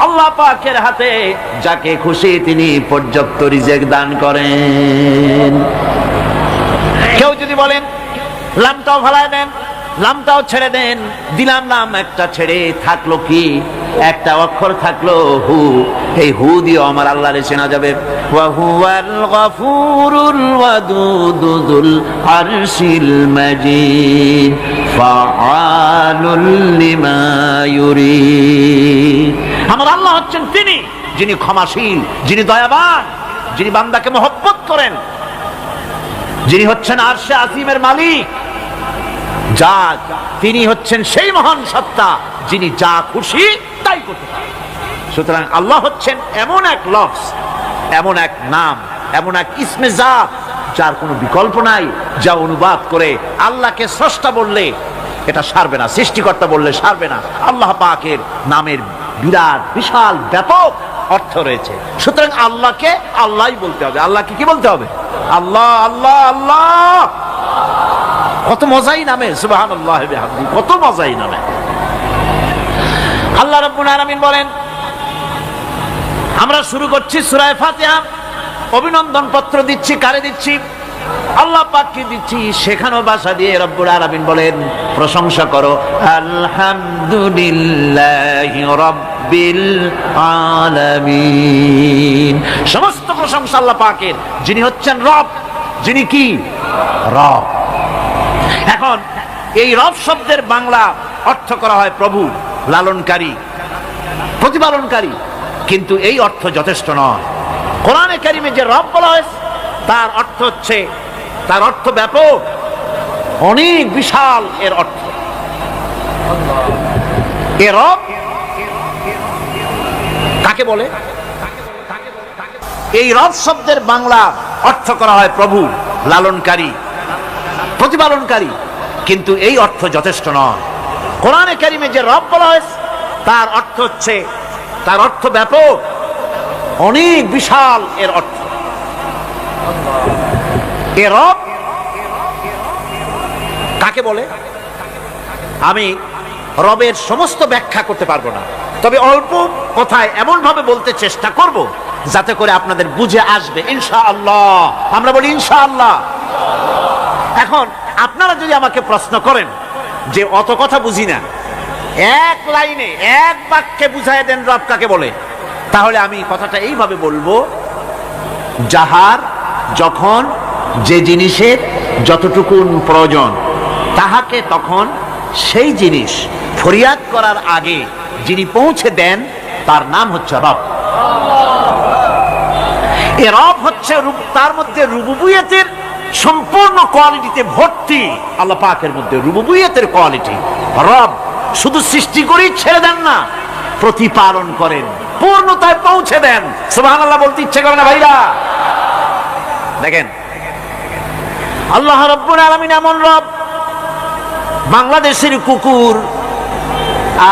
আল্লাহ পাকের হাতে, যাকে খুশি তিনি পর্যাপ্ত রিজেক দান করেন। কেউ যদি বলেন লামটাও ভালায় দেন, লামটাও ছেড়ে দেন, দিলাম নাম একটা ছেড়ে, থাকলো কি? একটা অক্ষর থাকলো হু। এই হু দিয়ে আমার আল্লাহরে চেনা যাবে। ওয়া হুয়াল গফুরুল ওয়াদুদুল আরশিল মাজিদ ফাআলুল লিমা ইউরিদ। আমার আল্লাহ হচ্ছেন তিনি যিনি ক্ষমাশীল, যিনি দয়াবান, যিনি বান্দাকে মহব্বত করেন, যিনি হচ্ছেন আরশে আজিমের মালিক। তিনি হচ্ছেন সেই মহান সত্তা যিনি যা খুশি তাই করতে পারেন। সুতরাং আল্লাহ হচ্ছেন এমন এক লফজ, এমন এক নাম, এমন এক ইসমে জাত যার কোনো বিকল্প নাই, যা অনুবাদ করে আল্লাহকে স্রষ্টা বললে এটা সারবে না, সৃষ্টিকর্তা বললে সারবে না। আল্লাহ পাকের নামের বিরাট বিশাল ব্যাপক অর্থ রয়েছে। সুতরাং আল্লাহকে আল্লাহই বলতে হবে। আল্লাহকে কি বলতে হবে? আল্লাহ আল্লাহ আল্লাহ। কত মজাই নামে, সুবহানাল্লাহ বিহামদিহি, কত মজাই নামে। আল্লাহ রাব্বুল আলামিন বলেন, আমরা শুরু করছি সূরা ফাতিহা। অভিনন্দন পত্র দিচ্ছি, কারে দিচ্ছি? আল্লাহ পাককে দিচ্ছি। শেখানো ভাষা দিয়ে রব্বুল আলামিন বলেন প্রশংসা করো, আলহামদুলিল্লাহি রাব্বিল আলামিন। সমস্ত প্রশংসা আল্লাহ পাকের, যিনি হচ্ছেন রব, যিনি কি? রব। এখন এই রব শব্দের বাংলা অর্থ করা হয় প্রভু, লালনকারী, প্রতিপালনকারী, কিন্তু এই অর্থ যথেষ্ট নয়। কোরআনে কারিমে যে রব বলা হয়েছে তার অর্থ হচ্ছে, তার অর্থ ব্যাপক, অনেক বিশাল এর অর্থ। এ রব কাকে বলে? এই রব শব্দের বাংলা অর্থ করা হয় প্রভু, লালনকারী, প্রতিপালনকারী, কিন্তু এই অর্থ যথেষ্ট নয়। কোরআনে কারিমে যে রব বলা হয়েছে তার অর্থ হচ্ছে, তার অর্থ ব্যাপক, অনেক বিশাল এর অর্থ। এ রব কাকে বলে আমি রবের সমস্ত ব্যাখ্যা করতে পারবো না, তবে অল্প কথায় এমন ভাবে বলতে চেষ্টা করব যাতে করে আপনাদের বুঝে আসবে ইনশাআল্লাহ। আমরা বলি ইনশাআল্লাহ। এখন আপনারা যদি আমাকে প্রশ্ন করেন যে অত কথা বুঝি না, এক লাইনে এক বাক্যে বুঝাই দেন রব কাকে বলে, তাহলে আমি কথাটা এইভাবে বলবো, যাহার যখন যে জিনিসের যতটুকু প্রয়োজন তাহাকে তখন সেই জিনিস ফরিয়াদ করার আগে যিনি পৌঁছে দেন তার নাম হচ্ছে রব। এ রব হচ্ছে তার মধ্যে রুবুবিয়তের সম্পূর্ণ কোয়ালিটিতে ভর্তি। আল্লাহ পাকের মধ্যে রুবুবিয়তের কোয়ালিটি। রব শুধু সৃষ্টি করেই ছেড়ে দেন না, প্রতিপালন করেন, পূর্ণতায় পৌঁছে দেন। সুবহানাল্লাহ বলতে ইচ্ছে করে না ভাইরা? দেখেন আল্লাহ রাব্বুল আলামিন এমন রব, বাংলাদেশের কুকুর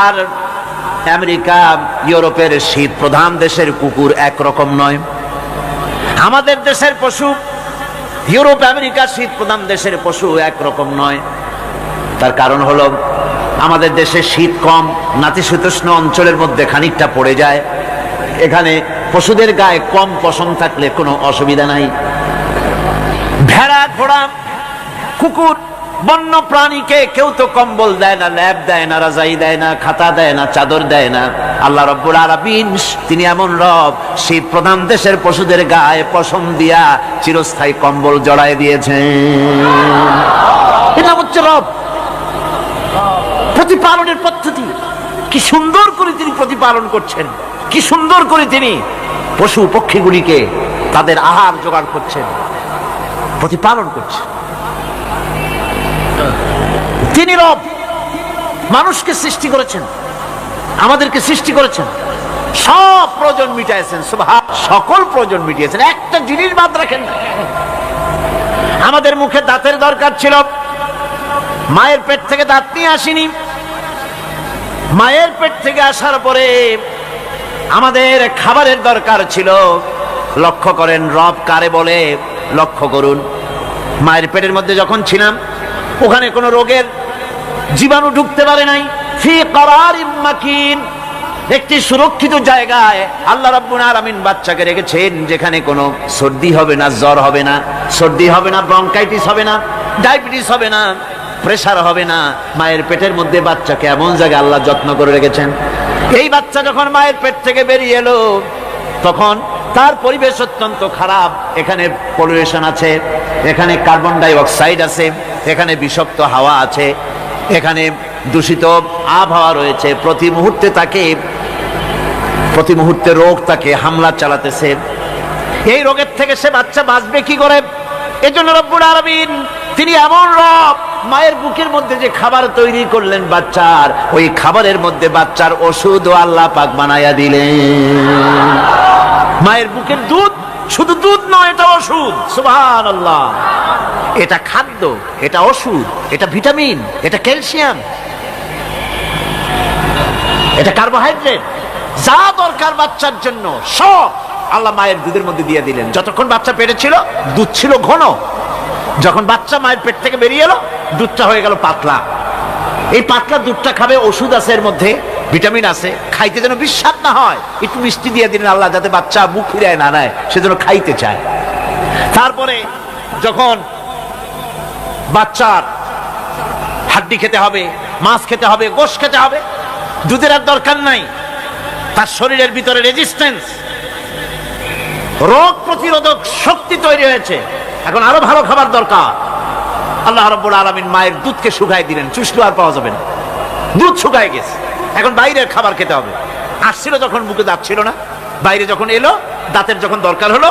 আর আমেরিকা ইউরোপের শীত প্রধান দেশের কুকুর একরকম নয়। আমাদের দেশের পশু ইউরোপ আমেরিকা শীত প্রধান দেশের পশু একরকম নয়। তার কারণ হলো আমাদের দেশে শীত কম, নাতিশীতোষ্ণ অঞ্চলের মধ্যে খানিকটা পড়ে যায়। এখানে পশুদের গায়ে কম পশম থাকলে কোনো অসুবিধা নাই। ভেড়া, ঘোড়া, কুকুর, বন্য প্রাণীকে কেউ তো কম্বল দেয় না, ল্যাব দেয় না, রাজাই দেয় না, খাতা দেয় না, চাদর দেয় না। আল্লাহ রাব্বুল আলামিন তিনি এমন রব, শীত প্রধান দেশের পশুদের গায়ে পশম দিয়া চিরস্থায়ী কম্বল জড়ায় দিয়েছেন। এটা হচ্ছে রব। প্রতিপালনের পদ্ধতি কি সুন্দর করে তিনি প্রতিপালন করছেন, কি সুন্দর করে তিনি পশু পক্ষীগুলিকে তাদের আহার জোগাড় করছেন, প্রতিপালন করছেন। তিনি রব, মানুষকে সৃষ্টি করেছেন, আমাদেরকে সৃষ্টি করেছেন, সব প্রয়োজন মিটাইছেন, সকল প্রয়োজন মিটিয়েছেন, একটা জিনিস বাদ রাখেন না। আমাদের মুখে দাঁতের দরকার ছিল, মায়ের পেট থেকে দাঁত নিয়ে আসিনি। মায়ের পেট থেকে আসার পরে আমাদের খাবারের দরকার ছিল। লক্ষ্য করেন রব কারে বলে, লক্ষ্য করুন। মায়ের পেটের মধ্যে যখন ছিলাম ওখানে কোনো রোগের জীবাণু ঢুকতে পারে নাই। ফি করারিম মাকিন, একটি সুরক্ষিত জায়গায় আল্লাহ রাব্বুল আলামিন বাচ্চাকে রেখেছেন, যেখানে কোনো সর্দি হবে না, জ্বর হবে না, সর্দি হবে না, ব্রঙ্কাইটিস হবে না, ডায়াবেটিস হবে না, প্রেসার হবে না। মায়ের পেটের মধ্যে বাচ্চাকে এমন জায়গায় আল্লাহ যত্ন করে রেখেছেন। এই বাচ্চা যখন মায়ের পেট থেকে বেরিয়ে এলো তখন তার পরিবেশ অত্যন্ত খারাপ। এখানে পলিউশন আছে, এখানে কার্বন ডাই অক্সাইড আছে, এখানে বিষাক্ত হাওয়া আছে, এখানে দূষিত আবহাওয়া রয়েছে। প্রতি মুহূর্তে রোগ তাকে হামলা চালাতেছে। এই রোগের থেকে সে বাচ্চা বাঁচবে কি করে? এজন্য রব্বুল আলামিন তিনি এমন রব, মায়ের বুকের মধ্যে যে খাবার তৈরি করলেন বাচ্চার, ওই খাবারের মধ্যে বাচ্চার ওষুধও আল্লাহ পাক বানায়া দিলেন। মায়ের বুকের দুধ শুধু দুধ নয়, এটা ওষুধ। সুবহানাল্লাহ। এটা খাদ্য, এটা ওষুধ, এটা ভিটামিন, এটা ক্যালসিয়াম, এটা কার্বোহাইড্রেট, যা দরকার বাচ্চার জন্য সব আল্লাহ মায়ের দুধের মধ্যে দিয়ে দিলেন। যতক্ষণ বাচ্চা পেটে ছিল দুধ ছিল ঘন, যখন বাচ্চা মায়ের পেট থেকে বেরিয়ে এলো দুধটা হয়ে গেল পাতলা। এই পাতলা দুধটা খাবে, ওষুধ আছে এর মধ্যে, ভিটামিন আছে, খাইতে যেন বিস্বাদ না হয় একটু মিষ্টি দিয়ে দিলেন আল্লাহ, যাতে বাচ্চা মুখ ফিরায় না নেয়, সেজন্য খাইতে চায়। তারপরে যখন বাচ্চার হাড্ডি খেতে হবে, মাছ খেতে হবে, গোশত খেতে হবে, দুধের আর দরকার নাই। তার শরীরের ভিতরে রেজিস্ট্যান্স, রোগ প্রতিরোধক শক্তি তৈরি হয়েছে। এখন আরো ভালো খাবার দরকার। আল্লাহ রাব্বুল আলামিন মায়ের দুধকে শুকাই দিলেন, চুষলো আর পাওয়া যাবে না, দুধ শুকায় গেছে। এখন বাইরের খাবার খেতে হবে। আসছিল যখন মুখে দাঁত ছিল না, বাইরে যখন এলো দাঁতের যখন দরকার হলো,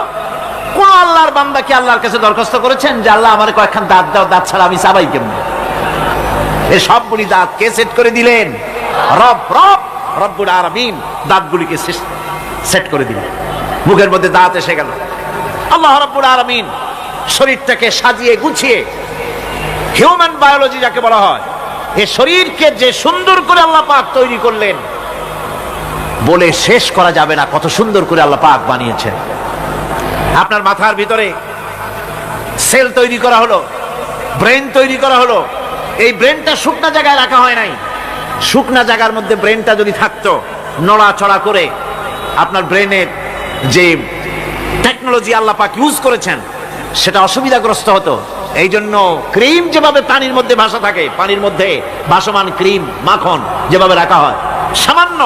কোন আল্লাহর বান্দা কি আল্লাহর কাছে দরখাস্ত করেছেন যে আল্লাহ আমার কয়েকখান দাঁত দাও, দাঁত ছাড়া আমি চাবাই কেমন? এই সবগুলি দাঁত কে সেট করে দিলেন? রব্বুল আলামিন দাঁতগুলিকে সেট করে দিলেন। মুখের মধ্যে দাঁত এসে গেল। আল্লাহ রাব্বুল আলামিন শরীরটাকে সাজিয়ে গুছিয়ে, হিউম্যান বায়োলজি যাকে বলা হয়, এই শরীরকে যে সুন্দর করে আল্লাহ পাক তৈরি করলেন, বলে শেষ করা যাবে না কত সুন্দর করে আল্লাহ পাক বানিয়েছেন। আপনার মাথার ভিতরে সেল তৈরি করা হলো, ব্রেন তৈরি করা হলো। এই ব্রেনটা শুকনা জায়গায় রাখা হয় নাই। শুকনা জায়গার মধ্যে ব্রেনটা যদি থাকতো, নড়াচড়া করে আপনার ব্রেনের যে টেকনোলজি আল্লাহ পাক ইউজ করেছেন সেটা অসুবিধাগ্রস্ত হতো। এই জন্য ক্রিম যেভাবে পানির মধ্যে ভাসা থাকে, পানির মধ্যে ভাসমান ক্রিম মাখন যেভাবে রাখা হয়, সামান্য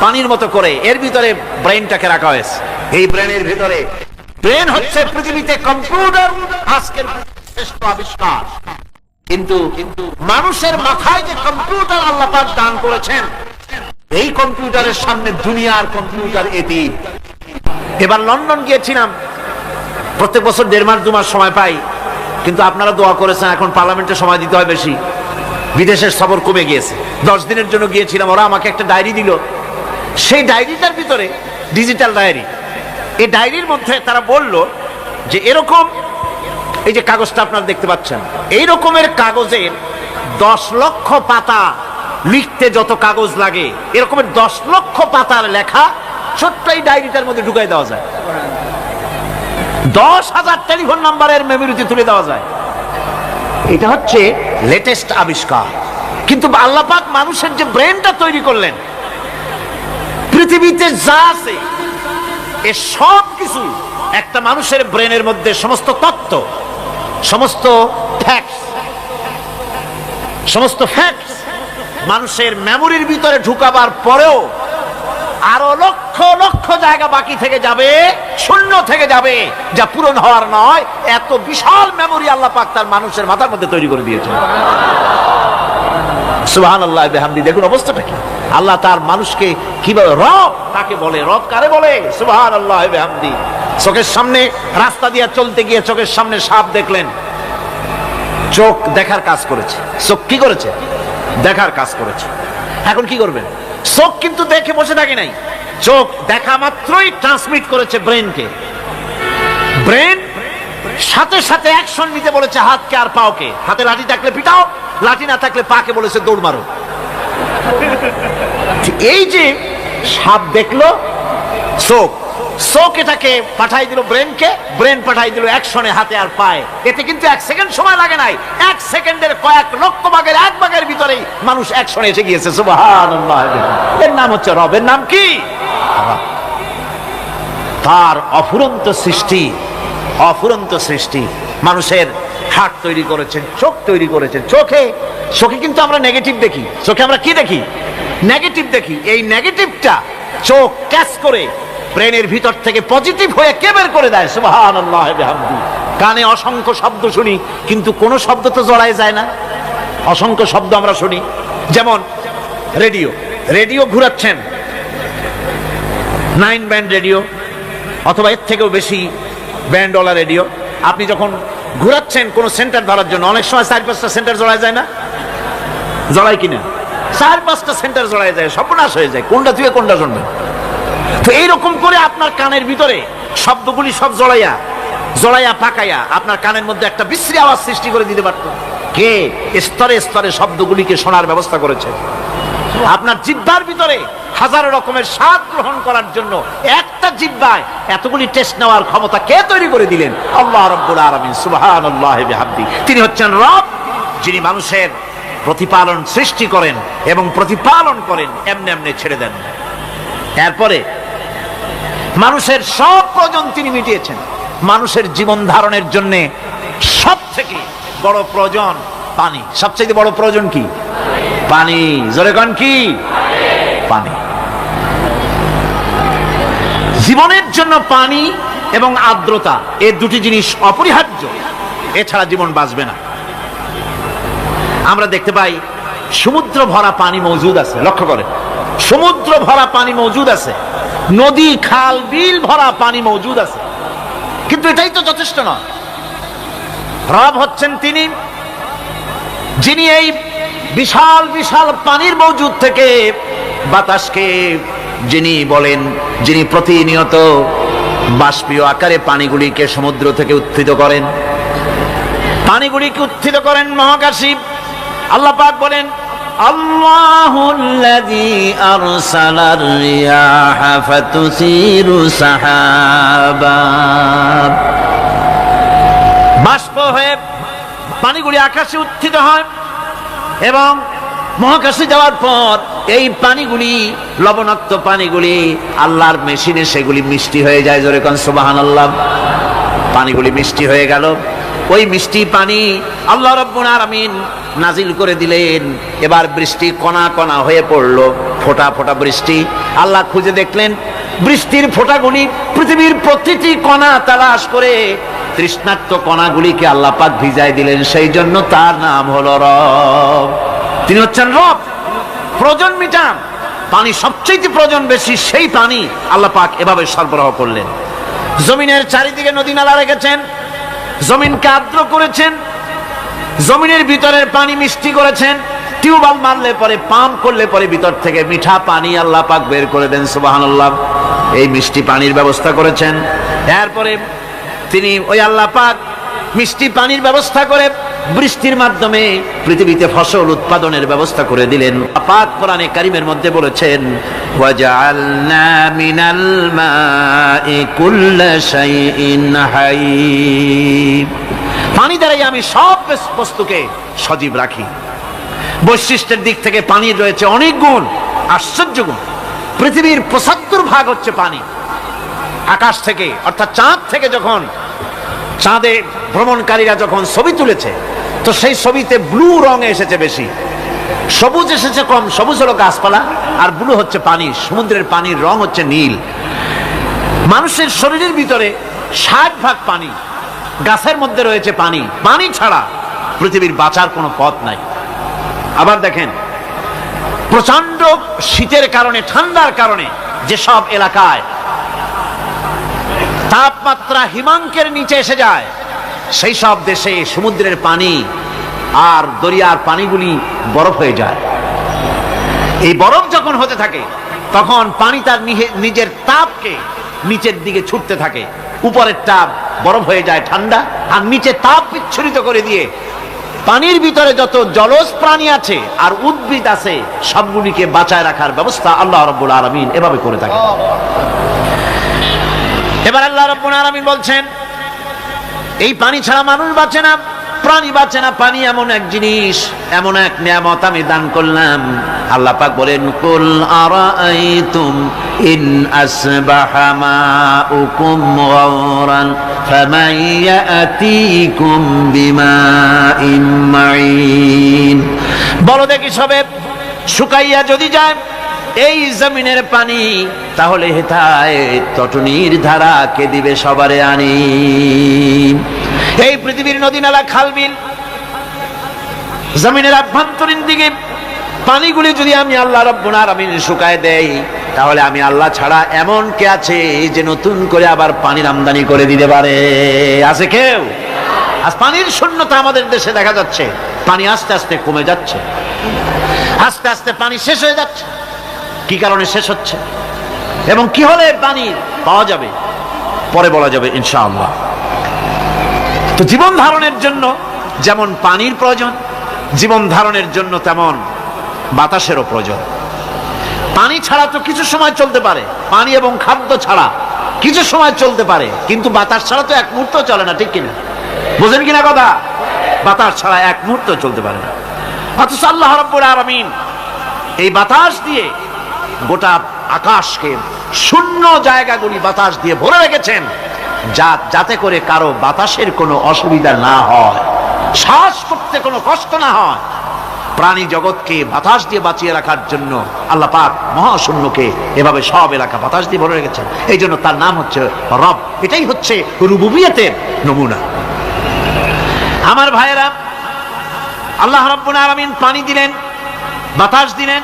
পানির মতো করে এর ভিতরে ব্রেনটাকে রাখা হয়েছে। এই ব্রেনের ভিতরে, ব্রেন হচ্ছে পৃথিবীতে কম্পিউটার আজকের শ্রেষ্ঠ আবিষ্কার। কিন্তু মানুষের মাথায় যে কম্পিউটার আল্লাহ পাক দান করেছেন, এই কম্পিউটারের সামনে দুনিয়ার কম্পিউটার এতিম। এবার লন্ডন গিয়েছিলাম, প্রত্যেক বছর 1.5 মাস 2 মাস সময় পাই, কিন্তু আপনারা দোয়া করেছেন এখন পার্লামেন্টে সময় দিতে হয় বেশি, বিদেশের সফর কমে গিয়েছে। 10 দিনের জন্য গিয়েছিলাম, ওরা আমাকে একটা ডায়েরি দিল। সেই ডায়েরিটার ভিতরে, ডিজিটাল ডায়েরি, এই ডায়েরির মধ্যে তারা বলল যে এরকম, এই যে কাগজটা আপনারা দেখতে পাচ্ছেন, এই রকমের কাগজের 10 লক্ষ পাতা লিখতে যত কাগজ লাগে, এরকমের 10 লক্ষ পাতার লেখা ছোট্ট এই ডায়েরিটার মধ্যে ঢুকাই দেওয়া যায়। 10,000 টেলিফোন নাম্বারের মেমোরিতে তুলে দেওয়া যায়। এটা হচ্ছে লেটেস্ট আবিষ্কার। কিন্তু আল্লাহ পাক মানুষের যে ব্রেনটা তৈরি করলেন, পৃথিবীতে যা আছে এ সব কিছু একটা মানুষের ব্রেনের মধ্যে, সমস্ত তত্ত্ব, সমস্ত ফ্যাক্টস মানুষের মেমোরির ভিতরে ঢুকাবার পরেও আরো লক্ষ লক্ষ জায়গা বাকি থেকে যাবে, শূন্য থেকে যাবে, যা পূরণ হওয়ার নয়। এত বিশাল মেমোরি আল্লাহ পাক তার মানুষের মাথার মধ্যে তৈরি করে দিয়েছেন। সুবহানাল্লাহ বিহামদি। দেখুন অবস্থাটা কি। আল্লাহ তার মানুষকে কিভাবে, রব তাকে বলে, রব কারে বলে? সুবহানাল্লাহ বিহামদি। চোখের সামনে রাস্তা দিয়ে চলতে গিয়ে চোখের সামনে সাপ দেখলেন, চোখ দেখার কাজ করেছে। চোখ কি করেছে? দেখার কাজ করেছে। এখন কি করবেন? চোখ কিন্তু দেখে বসে থাকে নাই, চোখ দেখা মাত্রই ট্রান্সমিট করেছে ব্রেনকে। ব্রেন সাথে সাথে অ্যাকশন নিতে বলেছে হাতকে আর পাওকে। হাতে লাঠি থাকলে পিটাও, লাঠি না থাকলে পাকে বলেছে দৌড় মারো। এই যে সাপ দেখলো, চোখ এটাকে পাঠাই দিল ব্রেনকে, ব্রেন পাঠাই দিল অ্যাকশনে হাতে আর পায়ে। এতে কিন্তু 1 সেকেন্ড সময় লাগে নাই, 1 সেকেন্ডের কয়েক লক্ষ ভাগের 1 ভাগের ভিতরেই মানুষ অ্যাকশনে এসে গিয়েছে। সুবহানাল্লাহ। এর নাম হচ্ছে রব। এর নাম কি? তার অফুরন্ত সৃষ্টি, অফুরন্ত সৃষ্টি। মানুষের হার্ট তৈরি করেছেন, চোখ তৈরি করেছেন। চোখে কিন্তু আমরা নেগেটিভ দেখি। চোখে আমরা কি দেখি? নেগেটিভ দেখি। এই নেগেটিভটা চোখ ক্যাচ করে ব্রেনের ভিতর থেকে পজিটিভ হয়ে কে বের করে দেয়? সুবহানাল্লাহ বিহামদি। কানে অসংখ্য শব্দ শুনি, কিন্তু কোন শব্দ তো জড়ায় যায় না। অসংখ্য শব্দ আমরা শুনি। যেমন রেডিও ঘুরাচ্ছেন, 9 ব্যান্ড রেডিও অথবা এর থেকেও বেশি ব্যান্ডওয়ালা রেডিও। আপনি যখন ঘুরাচ্ছেন কোন সেন্টার ধরার জন্য, অনেক সময় 4-5টা সেন্টার জড়ায় যায় না? জড়ায় কিনা? 4-5টা সেন্টার জড়ায় যায়, সর্বনাশ হয়ে যায়, কোনটা থেকে কোনটা শুনবেন। তো এইরকম করে আপনার কানের ভিতরে শব্দগুলি সব জড়াইয়া পাকাইয়া আপনার কানের মধ্যে একটা বিশ্রী আওয়াজ সৃষ্টি করে দিতে পারত। কে? স্তরে স্তরে শব্দগুলিকে শোনার ব্যবস্থা করেছে। আপনার জিহ্বার ভিতরে হাজারো রকমের স্বাদ গ্রহণ করার জন্য একটা জিহ্বায় এতগুলি টেস্ট নেওয়ার ক্ষমতা কে তৈরি করে দিলেন? আল্লাহ রাব্বুল আলামিন। সুবহানাল্লাহ বিহামদি। তিনি হচ্ছেন রব, যিনি মানুষের প্রতিপালন সৃষ্টি করেন এবং প্রতিপালন করেন, এমনি এমনি ছেড়ে দেন। এরপরে মানুষের সব প্রয়োজন তিনি মিটিয়েছেন। মানুষের জীবন ধারণের জন্য সব থেকে বড় প্রয়োজন পানি। সবচেয়ে বড় প্রয়োজন কি? পানি। জোরে কোন কি? পানি। জীবনের জন্য পানি এবং আর্দ্রতা, এই দুটি জিনিস অপরিহার্য, এছাড়া জীবন বাঁচবে না। আমরা দেখতে পাই সমুদ্র ভরা পানি মজুদ আছে। লক্ষ্য করে, সমুদ্র ভরা পানি মজুদ আছে, নদী খাল বিল ভরা পানি মজুদ আছে, কিন্তু এটাই তো যথেষ্ট নয়। রব হচ্ছেন তিনি, যিনি এই বিশাল বিশাল পানির মজুদ থেকে বাতাসকে যিনি বলেন, যিনি প্রতিনিয়ত বাষ্পীয় আকারে পানিগুলিকে সমুদ্র থেকে উত্থিত করেন, পানিগুলিকে উত্থিত করেন মহাকাশে। আল্লাহ পাক বলেন, আল্লাহুল্লাযী আরসালার রিয়াহা ফাতুসিরু সাহাবা। বাষ্প হয়ে পানিগুলি আকাশে উত্থিত হয় এবং মহাকাশে যাওয়ার পর এই পানিগুলি, লবণাক্ত পানিগুলি আল্লাহর মেশিনে সেগুলি মিষ্টি হয়ে যায়। জোরে কোন সুবহানাল্লাহ। পানিগুলি মিষ্টি হয়ে গেল। ওই মিষ্টি পানি আল্লাহ রাব্বুল আলামিন নাজিল করে দিলেন। এবার বৃষ্টি কণা কণা হয়ে পড়লো, ফোঁটা ফোঁটা বৃষ্টি। আল্লাহ খুঁজে দেখলেন বৃষ্টির ফোঁটাগুলি পৃথিবীর প্রতিটি কণা তালাশ করে তৃষ্ণার্ত কণাগুলিকে আল্লাহ পাক ভিজায় দিলেন। সেই জন্য তার নাম হলো রব। তিনি হচ্ছেন রব, প্রয়োজন মিটান। পানি সবচেয়ে প্রয়োজন বেশি, সেই পানি আল্লাহ পাক এভাবে সরবরাহ করলেন। জমিনের চারিদিকে নদী নালা রেখেছেন, জমিনকে আর্দ্র করেছেন, জমিনের ভিতরের পানি মিষ্টি করেছেন। টিউবওয়েল মারলে পরে, পাম্প করলে পরে ভিতর থেকে মিঠা পানি আল্লাহ পাক বের করে দেন। সুবহানাল্লাহ। এই মিষ্টি পানির ব্যবস্থা করেছেন। এরপরে তিনি ওই আল্লাহ পাক মিষ্টি পানির ব্যবস্থা করে বৃষ্টির মাধ্যমে পৃথিবীতে ফসল উৎপাদনের ব্যবস্থা করে দিলেন। পাক কোরআনে কারীমের মধ্যে বলেছেন, ওয়াজআলনা মিনাল মাই কুল্লা শাইইন হাই। পানি দ্বারাই আমি সব বস্তুকে সজীব রাখি। বৈশিষ্ট্যের দিক থেকে পানির রয়েছে অনেক গুণ, আশ্চর্য গুণ। পৃথিবীর ৭৫% হচ্ছে পানি। আকাশ থেকে অর্থাৎ চাঁদ থেকে যখন চাঁদে ভ্রমণকারীরা যখন ছবি তুলেছে, তো সেই ছবিতে ব্লু রঙে এসেছে বেশি, সবুজ এসেছে কম। সবুজ হলো গাছপালা, আর ব্লু হচ্ছে পানি। সমুদ্রের পানির রং হচ্ছে নীল। মানুষের শরীরের ভিতরে ৬০% পানি, গাছের মধ্যে রয়েছে পানি। পানি ছাড়া পৃথিবীর বাঁচার কোনো পথ নাই। আবার দেখেন, প্রচন্ড শীতের কারণে, ঠান্ডার কারণে যেসব এলাকায় তাপমাত্রা হিমাঙ্কের নিচে এসে যায়, সেই সব দেশে সমুদ্রের পানি আর দরিয়ার পানিগুলি বরফ হয়ে যায়। এই বরফ যখন হতে থাকে, তখন পানি তার নিজের তাপকে নিচের দিকে ছুটতে থাকে। উপরের তাপ বরফ হয়ে যায় ঠান্ডা, আর নিচে তাপ বিচ্ছুরিত করে দিয়ে পানির ভিতরে যত জলজ প্রাণী আছে আর উদ্ভিদ আছে, সবগুলিকে বাঁচায় রাখার ব্যবস্থা আল্লাহ রাব্বুল আলামিন এভাবে করে থাকে। এবার আল্লাহ রাব্বুল আলামিন বলছেন, এই পানি ছাড়া মানুষ বাঁচে না, প্রাণী বাঁচে না। পানি এমন এক জিনিস, এমন এক নিয়ামত আমি দান করলাম। আল্লাহ পাক বলেন, কুল আরাআইতুম ইন আসবাহা মাউকুম গাওরান ফামান ইয়াতিকুম বিমাইন মাইন। বলো দেখি, সবে শুকাইয়া যদি যায় এই জমিনের পানি, তাহলে হেথায় তটনির ধারা কে দিবে সবারে আনি। এই পৃথিবীর নদী নালা, খাল বিল, জমিনের আভ্যন্তরীণ দিকে পানিগুলি যদি আমি আল্লাহ রাব্বুল আলামিন শুকায় দেই, তাহলে আমি আল্লাহ ছাড়া এমন কে আছে যে নতুন করে আবার পানির আমদানি করে দিতে পারে? আছে কেউ? আজ পানির শূন্যতা আমাদের দেশে দেখা যাচ্ছে। পানি আস্তে আস্তে কমে যাচ্ছে, আস্তে আস্তে পানি শেষ হয়ে যাচ্ছে। কি কারণে শেষ হচ্ছে এবং কি হলে পানি পাওয়া যাবে পরে বলা যাবে ইনশাআল্লাহ। তো জীবন ধারণের জন্য যেমন পানির প্রয়োজন, জীবন ধারণের জন্য তেমন বাতাসেরও প্রয়োজন। পানি ছাড়া তো কিছু সময় চলতে পারে, পানি এবং খাদ্য ছাড়া কিছু সময় চলতে পারে, কিন্তু বাতাস ছাড়া তো এক মুহূর্ত চলে না। ঠিক কিনা? বুঝেন কিনা কথা? বাতাস ছাড়া এক মুহূর্ত চলতে পারে না। অথচ আল্লাহ রাব্বুল আলামিন এই বাতাস দিয়ে গোটা আকাশকে, শূন্য জায়গাগুলি বাতাস দিয়ে ভরে রেখেছেন, যাতে করে কারো বাতাসের কোনো অসুবিধা না হয়, শ্বাস করতে কোনো কষ্ট না হয়। প্রাণী জগৎকে বাতাস দিয়ে বাঁচিয়ে রাখার জন্য আল্লাহ পাক মহাশূন্যকে এভাবে সব এলাকা বাতাস দিয়ে ভরে রেখেছেন। এই জন্য তার নাম হচ্ছে রব। এটাই হচ্ছে রুবুবিয়তের নমুনা। আমার ভাইয়েরা, আল্লাহ রাব্বুল আলামিন পানি দিলেন, বাতাস দিলেন,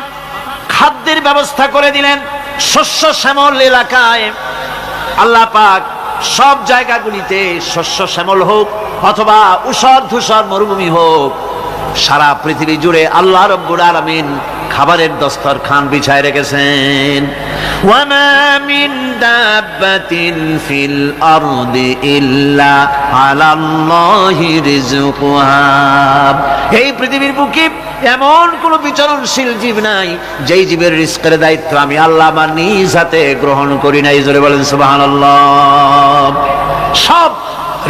খাদ্যের ব্যবস্থা করে দিলেন। শস্য শ্যামল এলাকায় আল্লাহ পাক সব জায়গাগুলিতে শস্য শ্যামল হোক অথবা উষর ধূসর মরুভূমি হোক, সারা পৃথিবী জুড়ে আল্লাহ রাব্বুল আলামিন খাবারের দস্তরখান বিছায় রেখেছেন। وما من دابة في الأرض إلا على الله رزقها। এই পৃথিবীর বুকে এমন কোন বিচরণশীল জীব নাই যেই জীবের রিজকের দায়িত্ব আমি আল্লাহ আমার নিজ হাতে গ্রহণ করি নাই। জোরে বলেন সুবহানাল্লাহ। সব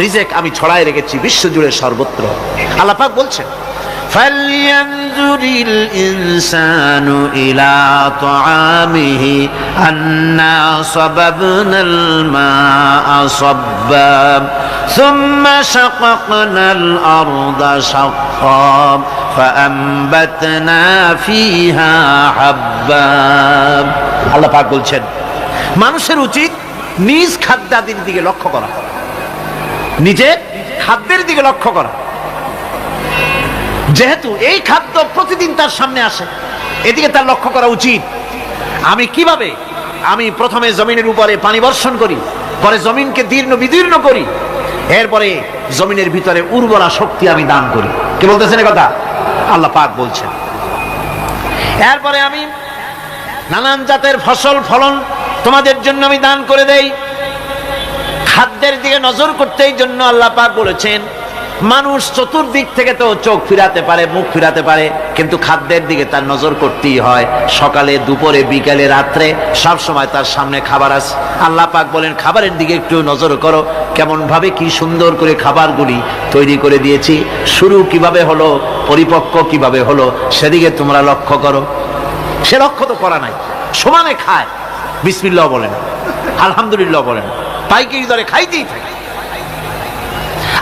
রিজেক আমি ছড়াই রেখেছি বিশ্বজুড়ে সর্বত্র। আল্লাহ পাক বলছেন فَلْيَنْظُرِ الْإِنسَانُ إِلَى طَعَامِهِ أَنَّا صَبَبْنَا الْمَاءَ صَبًّا ثُمَّ شَقَقْنَا الْأَرْضَ شَقًّا فَأَنبَتْنَا فِيهَا حَبًّا। আল্লাহ পাক বলছেন মানুষের উচিত নিজ খাদ্যাদির দিকে লক্ষ্য করা, নিজের খাদ্যের দিকে লক্ষ্য করা। যেহেতু এই খাদ্য প্রতিদিন তার সামনে আসে, এদিকে তার লক্ষ্য করা উচিত। আমি প্রথমে জমিনের উপরে পানি বর্ষণ করি, পরে জমিনকে দীর্ণ বিদীর্ণ করি, এরপরে জমিনের ভিতরে উর্বরা শক্তি আমি দান করি। কে বলতেছেন এই কথা? আল্লাহ পাক বলছেন। এরপরে আমি নানান জাতের ফসল ফলন তোমাদের জন্য আমি দান করে দেই। খাদ্যের দিকে নজর করতে এই জন্য আল্লাহ পাক বলেছেন মানুষ চতুর্দিক থেকে তো চোখ ফিরাতে পারে, মুখ ফিরাতে পারে, কিন্তু খাদ্যের দিকে তার নজর করতেই হয়। সকালে, দুপুরে, বিকালে, রাত্রে সব সময় তার সামনে খাবার আছে। আল্লাহ পাক বলেন খাবারের দিকে একটু নজর করো, কেমন ভাবে কি সুন্দর করে খাবারগুলি তৈরি করে দিয়েছি, শুরু কিভাবে হলো, পরিপক্ক কিভাবে হলো, সেদিকে তোমরা লক্ষ্য করো। সে লক্ষ্য তো করা নাই, সমানে খায়, বিসমিল্লাহ বলেন, আলহামদুলিল্লাহ বলেন, পাইকারি দরে খাইতেই থাকে।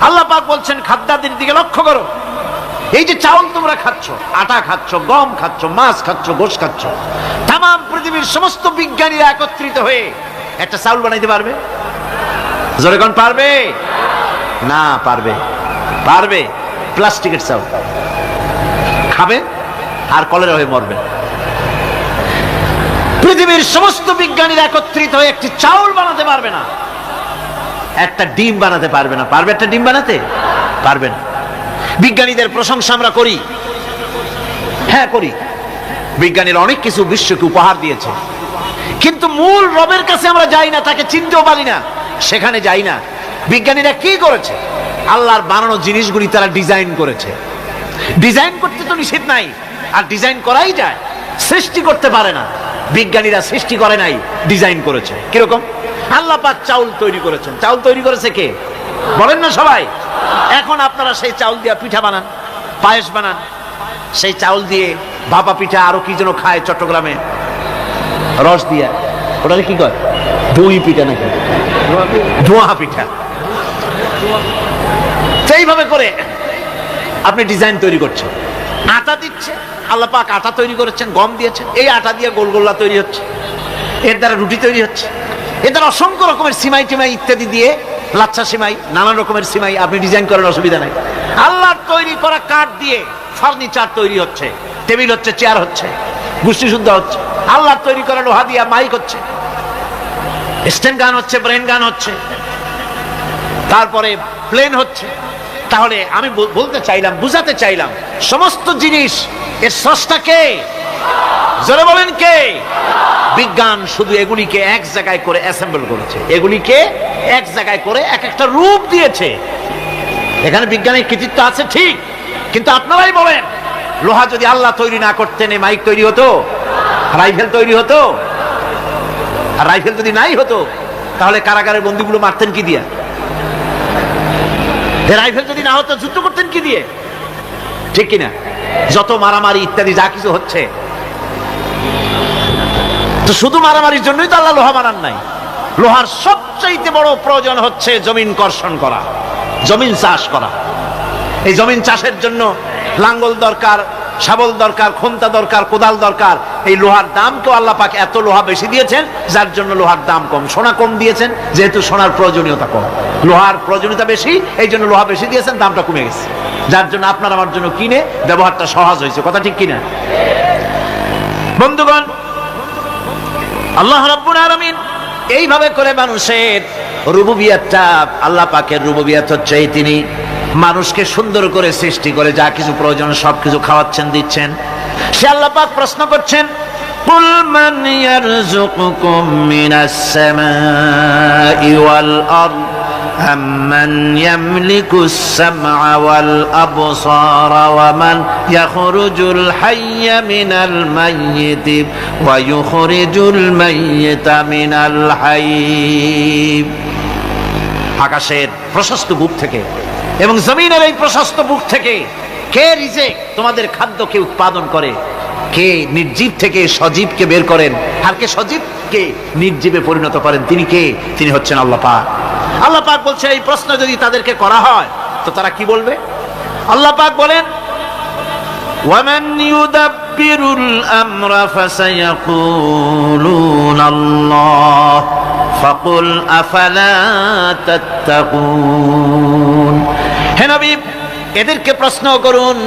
আল্লাহ পাক বলছেন খাদ্যাদির দিকে লক্ষ্য করো। এই যে চাউল তোমরা খাচ্ছ, আটা খাচ্ছ, গম খাচ্ছ, মাছ খাচ্ছ, গোশ খাচ্ছ, তাম পৃথিবীর সমস্ত বিজ্ঞানীরা একত্রিত হয়ে একটা চাউল বানাইতে পারবে? জোরে কোন পারবে? না পারবে। পারবে প্লাস্টিকের চাউল খাবে আর কলেরা হয়ে মরবে। পৃথিবীর সমস্ত বিজ্ঞানীরা একত্রিত হয়ে একটি চাউল বানাতে পারবে না, একটা ডিম বানাতে পারবে না। পারবে একটা ডিম বানাতে? পারবে না। বিজ্ঞানীদের প্রশংসা আমরা করি, হ্যাঁ করি, বিজ্ঞানীরা অনেক কিছু বিশ্বকে উপহার দিয়েছে, কিন্তু মূল রবের কাছে আমরা যাই না, তাকে চিনতেও পারি না, সেখানে যাই না। বিজ্ঞানীরা কি করেছে? আল্লাহর বানানো জিনিসগুলি তারা ডিজাইন করেছে। ডিজাইন করতে তো নিষেধ নাই, আর ডিজাইন করাই যায়, সৃষ্টি করতে পারে না। বিজ্ঞানীরা সৃষ্টি করে নাই, ডিজাইন করেছে। কিরকম? আল্লাহ পাক চাউল তৈরি করেছেন। চাউল তৈরি করেছে কে? বলেন না সবাই। এখন আপনারা সেই চাউল দিয়ে পিঠা বানান, পায়েস বানান, সেই চাউল দিয়ে ভাপা পিঠা, আরো কি যেন খায় চট্টগ্রামে রস দিয়া, ওটা কি কয়? দই পিঠা নাকি? ধোঁয়া পিঠা। সেইভাবে করে আপনি ডিজাইন তৈরি করছেন। আটা দিচ্ছে, আল্লাহ পাক আটা তৈরি করেছেন, গম দিয়েছেন, এই আটা দিয়ে গোলগোল্লা তৈরি হচ্ছে, এর দ্বারা রুটি তৈরি হচ্ছে, এর দ্বারা অসংখ্য রকমের সিমাই টিমাই ইত্যাদি দিয়ে, লাচ্ছা সিমাই, নানান রকমের সিমাই আপনি ডিজাইন করেন, অসুবিধা নাই। আল্লাহর তৈরি করা কাঠ দিয়ে ফার্নিচার তৈরি হচ্ছে, টেবিল হচ্ছে, চেয়ার হচ্ছে, গুষ্টি শুদ্ধ হচ্ছে। আল্লাহর তৈরি করা লোহা দিয়ে মাইক হচ্ছে, স্ট্যান্ড গান হচ্ছে, ব্রেন গান হচ্ছে, তারপরে প্লেন হচ্ছে। তাহলে আমি বলতে চাইলাম, বুঝাতে চাইলাম, সমস্ত জিনিস এর স্রষ্টা কে? জোরে বলেন কে? বিজ্ঞান শুধু এগুলিকে এক জায়গায় করে অ্যাসেম্বল করেছে, এগুলিকে এক জায়গায় করে এক একটা রূপ দিয়েছে। এখানে বিজ্ঞানের কৃতিত্ব আছে ঠিক, কিন্তু আপনারাই বলেন লোহা যদি আল্লাহ তৈরি না করতেন, মাইক তৈরি হতো, রাইফেল তৈরি হতো? আর রাইফেল যদি নাই হতো তাহলে কারাগারের বন্দীগুলো মারতেন কি দিয়া? রাইফেল যদি না হতো যুদ্ধ করতেন কি দিয়ে? ঠিক কিনা? যত মারামারি ইত্যাদি যা কিছু হচ্ছে, তো শুধু মারামারির জন্যই তো আল্লাহ লোহা বানান নাই। লোহার সবচাইতে বড় প্রয়োজন হচ্ছে জমিন কর্ষণ করা, জমিন চাষ করা। এই জমিন চাষের জন্য লাঙ্গল দরকার, শাবল দরকার, খন্তা দরকার, কোদাল দরকার। এই লোহার দাম তো আল্লাহ পাক এত লোহা বেশি দিয়েছেন, যার জন্য লোহার দাম কম। সোনা কম দিয়েছেন, যেহেতু সোনার প্রয়োজনীয়তা কম, লোহার প্রয়োজনীয়তা বেশি, এই জন্য লোহা বেশি দিয়েছেন, দামটা কমে গেছে, যার জন্য আপনার আমার জন্য কিনে ব্যবহারটা সহজ হয়েছে। কথা ঠিক কিনা? বন্ধুগণ, আল্লাহ রাব্বুল আলামিন এইভাবে করে মানুষের রুবুবিয়াতটা, আল্লাহ পাকের রুবুবিয়াত হচ্ছে তিনি মানুষকে সুন্দর করে সৃষ্টি করে যা কিছু প্রয়োজন সবকিছু খাওয়াচ্ছেন, দিচ্ছেন। সে আল্লাহ পাক প্রশ্ন করছেন قل من يرزقكم من السماء والأرض أمن يملك السمع والأبصار ومن يخرج الحي من الميت ويخرج الميت من الحي। আকাশের প্রশস্ত বুক থেকে এবং জমিনের এই প্রশস্ত বুক থেকে কে রিজিক তোমাদের খাদ্যকে উৎপাদন করে, কে নির্জীব থেকে সজীবকে বের করেন, আর কে সজীবকে নির্জীবে পরিণত করেন, তিনি কে? তিনি হচ্ছেন আল্লাহ পাক। আল্লাহ পাক বলছে এই প্রশ্ন যদি তাদেরকে করা হয় তো তারা কি বলবে? আল্লাহ পাক বলেন ওয়ামান ইউদাব্বিরুল আমরা ফাসায়াকুলুনা আল্লাহ ফাকুল আফালা তাত্তাকুন। হে নবী, এদেরকে প্রশ্ন করুন,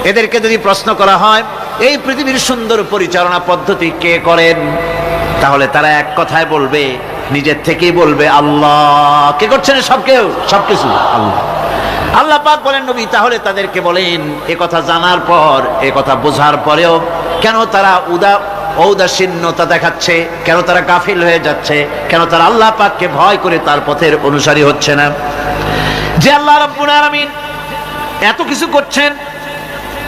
এদেরকে যদি প্রশ্ন করা হয় এই পৃথিবীর সুন্দর পরিচালনা পদ্ধতি কে করেন, তাহলে তারা এক কথায় বলবে, নিজের থেকেই বলবে আল্লাহ। কে করছেন? সবকিছু আল্লাহ। আল্লাহ পাক বলেন নবী তাহলে তাদেরকে বলেন এ কথা জানার পর, এ কথা বোঝার পরেও কেন তারা ঔদাসীন্যতা দেখাচ্ছে, কেন তারা গাফিল হয়ে যাচ্ছে, কেন তারা আল্লাহ পাককে ভয় করে তার পথের অনুসারী হচ্ছে না? যে আল্লাহ রাব্বুল আলামিন এত কিছু করছেন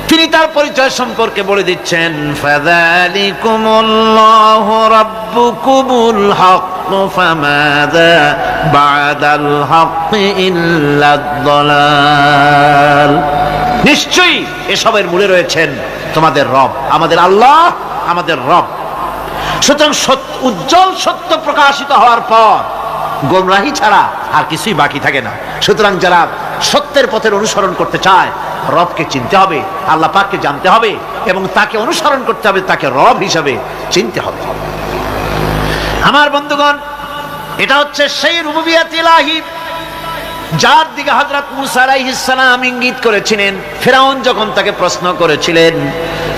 তিনি তার পরিচয় সম্পর্কে বলে দিচ্ছেন ফাযালিকুমুল্লাহু রাব্বুকুমুল হক ফামাযা বা'দাল হক ইল্লাদ দালাল। নিশ্চয়ই এসবের মূলে রয়েছেন তোমাদের রব, আমাদের আল্লাহ, আমাদের রব। সুতরাং উজ্জ্বল সত্য প্রকাশিত হওয়ার পর গোমরাহি ছাড়া আর কিছুই বাকি থাকে না। সুতরাং যারা সত্যের পথের অনুসরণ করতে চায় রবকে চিনতে হবে, আল্লাহ পাককে জানতে হবে এবং তাকে অনুসরণ করতে হবে, তাকে রব হিসাবে চিনতে হবে। আমার বন্ধুগণ, এটা হচ্ছে সেই রুবুবিয়াত ইলাহি যার দিকে হযরত মুসা আলাইহিস সালাম ইঙ্গিত করেছিলেন ফিরআউন যখন তাকে প্রশ্ন করেছিলেন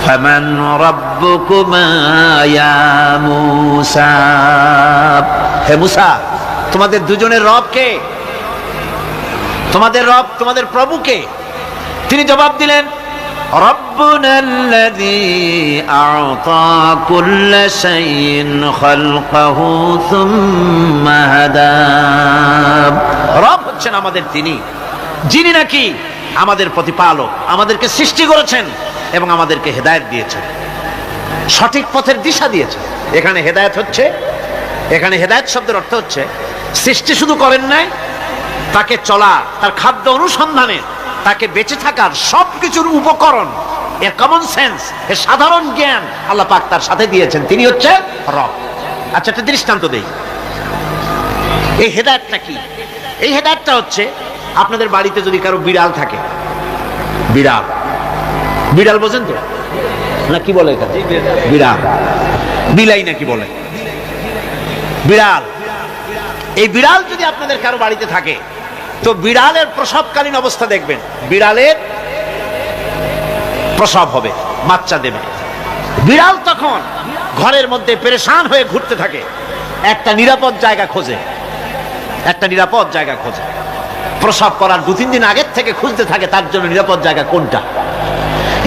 ফামান রাব্বুকুমা ইয়া মুসা। হে মুসা, তোমাদের দুজনের রব কে? তোমাদের রব, তোমাদের প্রভু কে? তিনি জবাব দিলেন রব্বুনাল্লাযী আ'তা কুল্লা শাইইন খালকাহু সুম্মা হাদা। রব হচ্ছেন আমাদের তিনি, যিনি নাকি আমাদের প্রতিপালক, আমাদেরকে সৃষ্টি করেছেন এবং আমাদেরকে হেদায়েত দিয়েছেন, সঠিক পথের দিশা দিয়েছেন। এখানে হেদায়েত হচ্ছে, এখানে হেদায়েত শব্দের অর্থ হচ্ছে সৃষ্টি শুধু করেন নাই, তাকে চলা, তার খাদ্য অনুসন্ধানে, তাকে বেঁচে থাকার সবকিছুর উপকরণ, এর কমন সেন্স, এর সাধারণ জ্ঞান আল্লাহ পাক তার সাথে দিয়েছেন। তিনি হচ্ছে রব। আচ্ছা, একটা দৃষ্টান্ত দেই। এই হেদায়েতটা কি? এই হেদায়েতটা হচ্ছে আপনাদের বাড়িতে যদি কারো বিড়াল থাকে, বিড়াল, বিড়াল বোঝেন তো না? কি বলে এখানে? বিড়াল, বিলাই নাকি বলে? বিড়াল। এই বিড়াল যদি আপনাদের কারো বাড়িতে থাকে তো বিড়ালের প্রসবকালীন অবস্থা দেখবেন, বিড়ালের প্রসব হবে, বাচ্চা দেবে। বিড়াল তখন ঘরের মধ্যে পেরেশান হয়ে ঘুরতে থাকে, একটা নিরাপদ জায়গা খোঁজে, একটা নিরাপদ জায়গা খোঁজে। প্রসব করার 2-3 দিন আগের থেকে খুঁজতে থাকে তার জন্য নিরাপদ জায়গা কোনটা।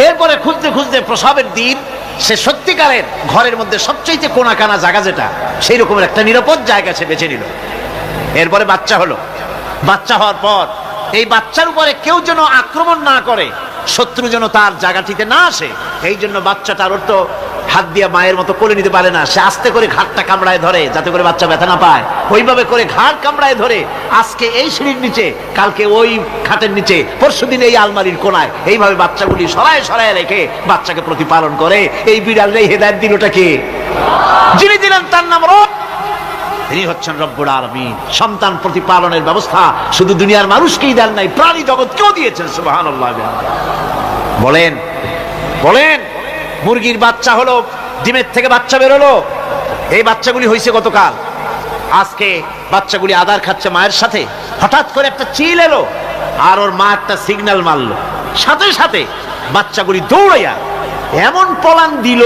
এরপরে খুঁজতে খুঁজতে প্রসবের দিন সে সত্যিকারের ঘরের মধ্যে সবচেয়ে কোনা কানা জায়গা যেটা, সেই রকমের একটা নিরাপদ জায়গা সে বেছে নিল। এরপরে বাচ্চা হলো। বাচ্চা হওয়ার পর এই বাচ্চার উপরে কেউ যেন আক্রমণ না করে, শত্রু যেন তার জায়গাটিতে না আসে, এই জন্য বাচ্চাটার ওর তো হাত দিয়ে মায়ের মতো কোলে নিতে পারে না, সে আস্তে করে ঘাটটা কামড়ায় ধরে যাতে করে বাচ্চা ব্যথা না পায়। ওইভাবে করে ঘাট কামড়ায় ধরে আজকে এই সিঁড়ির নিচে, কালকে ওই খাটের নিচে, পরশুদিন এই আলমারির কোনায়, এইভাবে বাচ্চাগুলি সরায় সরায় রেখে বাচ্চাকে প্রতিপালন করে। এই বিড়ালের হেদায়েত দিলটা কে? যিনি দিলেন তার নাম রব। তিনি হচ্ছেন রব্বুল আলামিন। সন্তান প্রতিপালনের ব্যবস্থা শুধু দুনিয়ার মানুষকেই দেন নাই, প্রাণী জগৎকেও দিয়েছেন। সুবহানাল্লাহ। বলেন বলেন, মুরগির বাচ্চা হলো, ডিমের থেকে বাচ্চা বেরোলো, এই বাচ্চাগুলি হয়েছে গতকাল, আজকে বাচ্চাগুলি আদার খাচ্ছে মায়ের সাথে। হঠাৎ করে একটা চিল এলো আর ওর মা একটা সিগন্যাল মারলো, সাথে সাথে বাচ্চাগুলি দৌড়াইয়া এমন পলান দিল,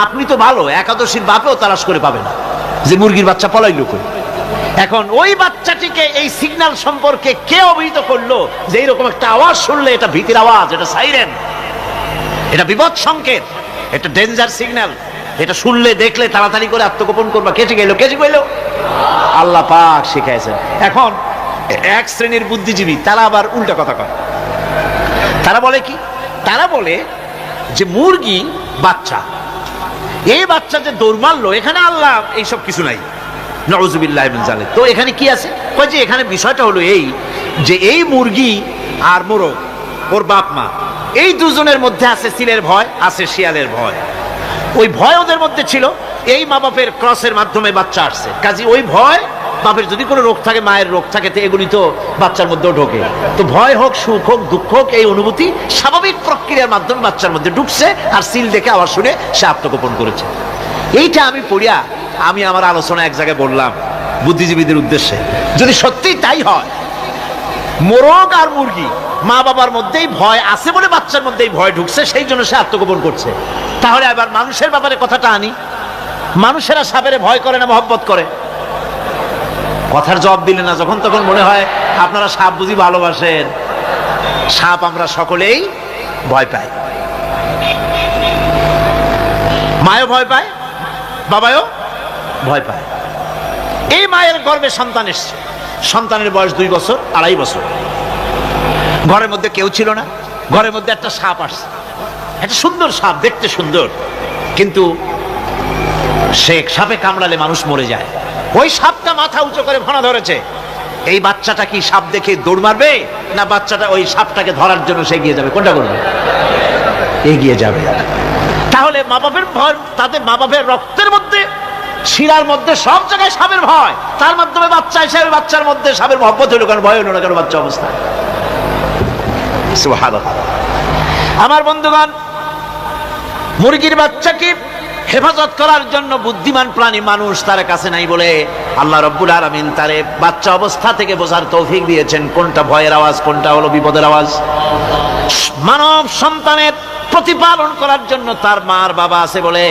আপনি তো ভালো একাদশীর বাপেও তালাশ করে পাবে না যে মুরগির বাচ্চা পলাইলো কই। এখন ওই বাচ্চাটিকে এই সিগন্যাল সম্পর্কে কে অবহিত করলো যে এইরকম একটা আওয়াজ শুনলে এটা ভীতির আওয়াজ, এটা সাইরেন, এটা বিপদ সংকেত, এটা ডেঞ্জার সিগন্যাল। এটা শুনলে দেখলে তাড়াতাড়ি করে আত্মগোপন করবা। কে শিখাইলো? কে শিখাইলো? আল্লাহ পাক শিখাইছেন। এখন এক শ্রেণীর বুদ্ধিজীবী তারা আবার উল্টা কথা কয়। তারা বলে কি? তারা বলে যে মুরগি বাচ্চা, এই বাচ্চা যে দৌড় মারলো, এখানে আল্লাহ এইসব কিছু নাই, নাউযুবিল্লাহি মিন যালিক। তো এখানে কি আছে? কয় যে এখানে বিষয়টা হলো এই যে এই মুরগি আর মোরগ, ওর বাপ মা, এই দুজনের মধ্যে আছে সিলের ভয়, আছে শিয়ালের ভয়। ওই ভয় ওদের মধ্যে ছিল, এই মা বাপের ক্রসের মাধ্যমে বাচ্চা আসছে, কাজে ওই ভয়, বাপের যদি কোনো রোগ থাকে, মায়ের রোগ থাকে, তো এগুলি তো বাচ্চার মধ্যেও ঢোকে। তো ভয় হোক, সুখ হোক, দুঃখ হোক, এই অনুভূতি স্বাভাবিক প্রক্রিয়ার মাধ্যমে বাচ্চার মধ্যে ঢুকছে, আর সিল দেখে আবার শুনে সে আত্মগোপন করেছে। এইটা আমি পড়িয়া আমি আমার আলোচনা এক জায়গায় বললাম বুদ্ধিজীবীদের উদ্দেশ্যে, যদি সত্যি তাই হয়, মোরগ আর মুরগি মা বাবার মধ্যেই ভয় আছে বলে বাচ্চার মধ্যেই ভয় ঢুকছে, সেই জন্য সে আত্মগোপন করছে, তাহলে আবার মানুষের ব্যাপারে কথাটা আনি। মানুষেরা সাপেরে ভয় করে না মহব্বত করে? কথার জবাব দিলে না, যখন তখন মনে হয় আপনারা সাপ বুঝি ভালোবাসেন। সাপ আমরা সকলেই ভয় পাই, মায়ও ভয় পায়, বাবাও ভয় পায়। এই মায়ের গর্ভে সন্তান এসছে, সন্তানের বয়স 2 বছর, 2.5 বছর। ঘরের মধ্যে কেউ ছিল না, ঘরের মধ্যে একটা সাপ আসছে, একটা সুন্দর সাপ, দেখতে সুন্দর, কিন্তু সে সাপে কামড়ালে মানুষ মরে যায়। ওই সাপটা মাথা উঁচু করে ফনা ধরেছে। এই বাচ্চাটা কি সাপ দেখে দৌড় মারবে, না বাচ্চাটা ওই সাপটাকে ধরার জন্য সে এগিয়ে যাবে? কোনটা করবে? এগিয়ে যাবে। তাহলে মা বাপের ভয়, তাদের মা বাপের রক্তের মধ্যে, শিরার মধ্যে, সব জায়গায় সাপের ভয়, তার মাধ্যমে বাচ্চা হিসেবে বাচ্চার মধ্যে সাপের মহব্বত হইল, কারণ ভয় হলো না কেন বাচ্চা অবস্থায়। সুবহানাল্লাহ। আমার বন্ধুগণ, মুরগির বাচ্চাকে হেফাজত করার জন্য বুদ্ধিমান প্রাণী মানুষ তার কাছে নাই বলে আল্লাহ রাব্বুল আলামিন তারে বাচ্চা অবস্থা থেকে বোঝার তৌফিক দিয়েছেন কোনটা ভয়ের আওয়াজ, কোনটা হলো বিপদের আওয়াজ। মানব সন্তানের প্রতিপালন করার জন্য তার মার বাবা আছে বলে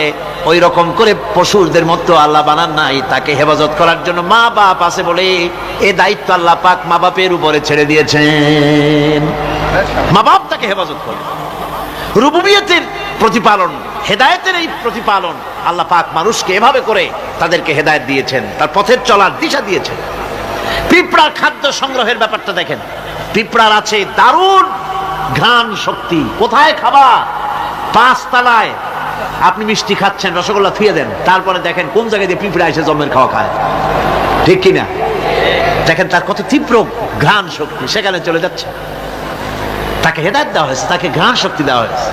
ওই রকম করে পশুদের মতো আল্লাহ বানান নাই, তাকে হেফাজত করার জন্য মা বাপ আছে বলে এই দায়িত্ব আল্লাহ পাক মা বাপের উপরে ছেড়ে দিয়েছেন। মা বাপ তাকে হেফাজত করে। রুবুবিয়তের প্রতিপালন, হেদায়েতের এই প্রতিপালন আল্লাহ পাক মানুষকে এভাবে করে তাদেরকে হেদায়েত দিয়েছেন, তার পথের চলার দিশা দিয়েছেন। পিঁপড়ার খাদ্য সংগ্রহের ব্যাপারটা দেখেন। পিঁপড়ার আছে দারুণ ঘ্রাণ শক্তি। কোথায় খাবা? 5 তলায় আপনি মিষ্টি খাচ্ছেন, রসগোল্লা থুয়ে দেন, তারপরে দেখেন কোন জায়গায় দিয়ে পিঁপড়া এসে জমের খাওয়া খায়, ঠিক কিনা? দেখেন তার কত তীব্র ঘ্রাণ শক্তি, সেখানে চলে যাচ্ছে। তাকে হেদায়েত দেওয়া হয়েছে, তাকে ঘ্রাণ শক্তি দেওয়া হয়েছে।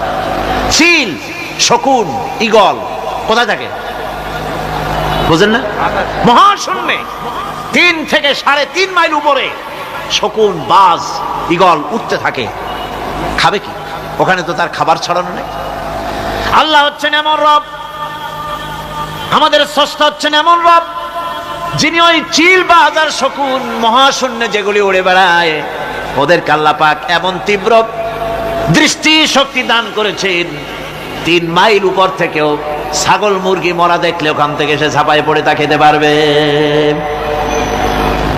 চিল, শকুন, ঈগল কোথায় থাকে বুঝেন না? মহাশূন্যে 3 থেকে 3.5 মাইল উপরে শকুন, বাজ, ঈগল উঠতে থাকে। খাবে কি? ওখানে তো তার খাবার ছড়ানো নেই। আল্লাহ হচ্ছেন এমন রব, আমাদের স্রষ্টা হচ্ছেন এমন রব, যিনি ওই চিল, বাজ আর শকুন মহাশূন্যে যেগুলি উড়ে বেড়ায়, ওদেরকে আল্লাহ পাক এমন তীব্র দৃষ্টি শক্তি দান করেছেন, 3 মাইল উপর থেকেও ছাগল মুরগি মরা দেখলে ওখান থেকে সে ঝাঁপায় পড়ে তা খেতে পারবে।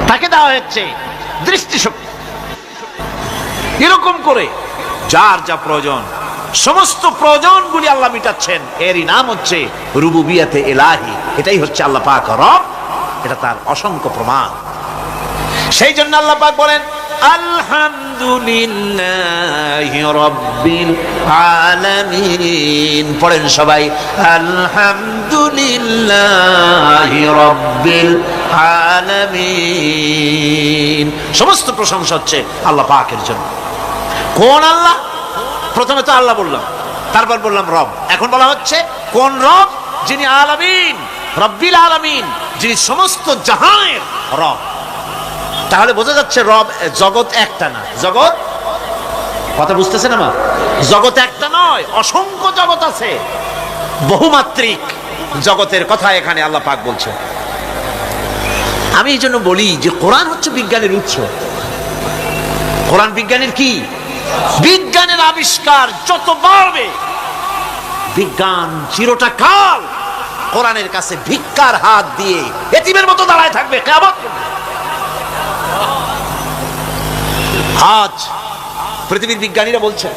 তাকে দেওয়া হচ্ছে দৃষ্টি শক্তি। এরকম করে যার যা প্রয়োজন, সমস্ত প্রয়োজনগুলি আল্লাহ মিটাচ্ছেন। এরই নাম হচ্ছে রুবুবিয়াতে ইলাহি। এটাই হচ্ছে আল্লাহ পাক রব, এটা তার অসংখ্য প্রমাণ। সেই জন্য আল্লাহ পাক বলেন আলহামদুলিল্লাহি রাব্বিল আলামিন। পড়েন সবাই, আলহামদুলিল্লাহি রাব্বিল আলামিন। সমস্ত প্রশংসা হচ্ছে আল্লাহ পাকের জন্য। কোন আল্লাহ? প্রথমে তো আল্লাহ বললাম, তারপর বললাম রব, এখন বলা হচ্ছে কোন রব? যিনি আলামিন, রব্বিল আলামিন, যিনি সমস্ত জাহানের রব। তাহলে বোঝা যাচ্ছে রব, জগৎ একটা না। জগৎ, কথা বুঝতেছেন আমার? জগৎ একটা নয়, অসংখ্য জগৎ আছে, বহুমাত্রিক জগতের কথা এখানে আল্লাহ পাক বলছেন। আমি এই জন্য বলি যে কোরআন হচ্ছে বিজ্ঞানের উৎস। কোরআন বিজ্ঞানের কি? বিজ্ঞানের আবিষ্কার যত বাড়বে, বিজ্ঞান চিরটা কাল কোরআনের কাছে ভিক্ষার হাত দিয়ে এতিমের মতো দাঁড়ায় থাকবে কিয়ামত পর্যন্ত। আজ পৃথিবীর বিজ্ঞানীরা বলছেন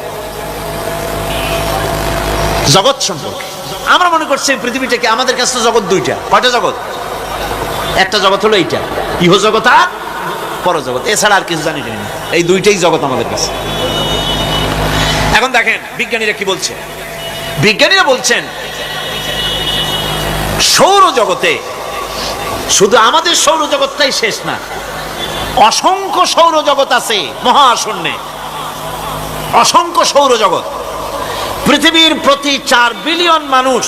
জগৎ সম্পর্কে আমরা মনে করছি পৃথিবীটাকে, আমাদের কাছে জগৎ দুইটা। কয়টা জগৎ? একটা জগৎ হলো এইটা, ইহ জগৎ আর পরজগৎ, এছাড়া আর কিছু জানি না। এই দুইটাই জগৎ আমাদের কাছে। এখন দেখেন বিজ্ঞানীরা কি বলছে। বিজ্ঞানীরা বলছেন সৌরজগতে শুধু আমাদের সৌরজগৎটাই শেষ না, অসংখ্য সৌরজগৎ আছে মহাশূন্যে, অসংখ্য সৌরজগৎ। পৃথিবীর প্রতি 4 বিলিয়ন মানুষ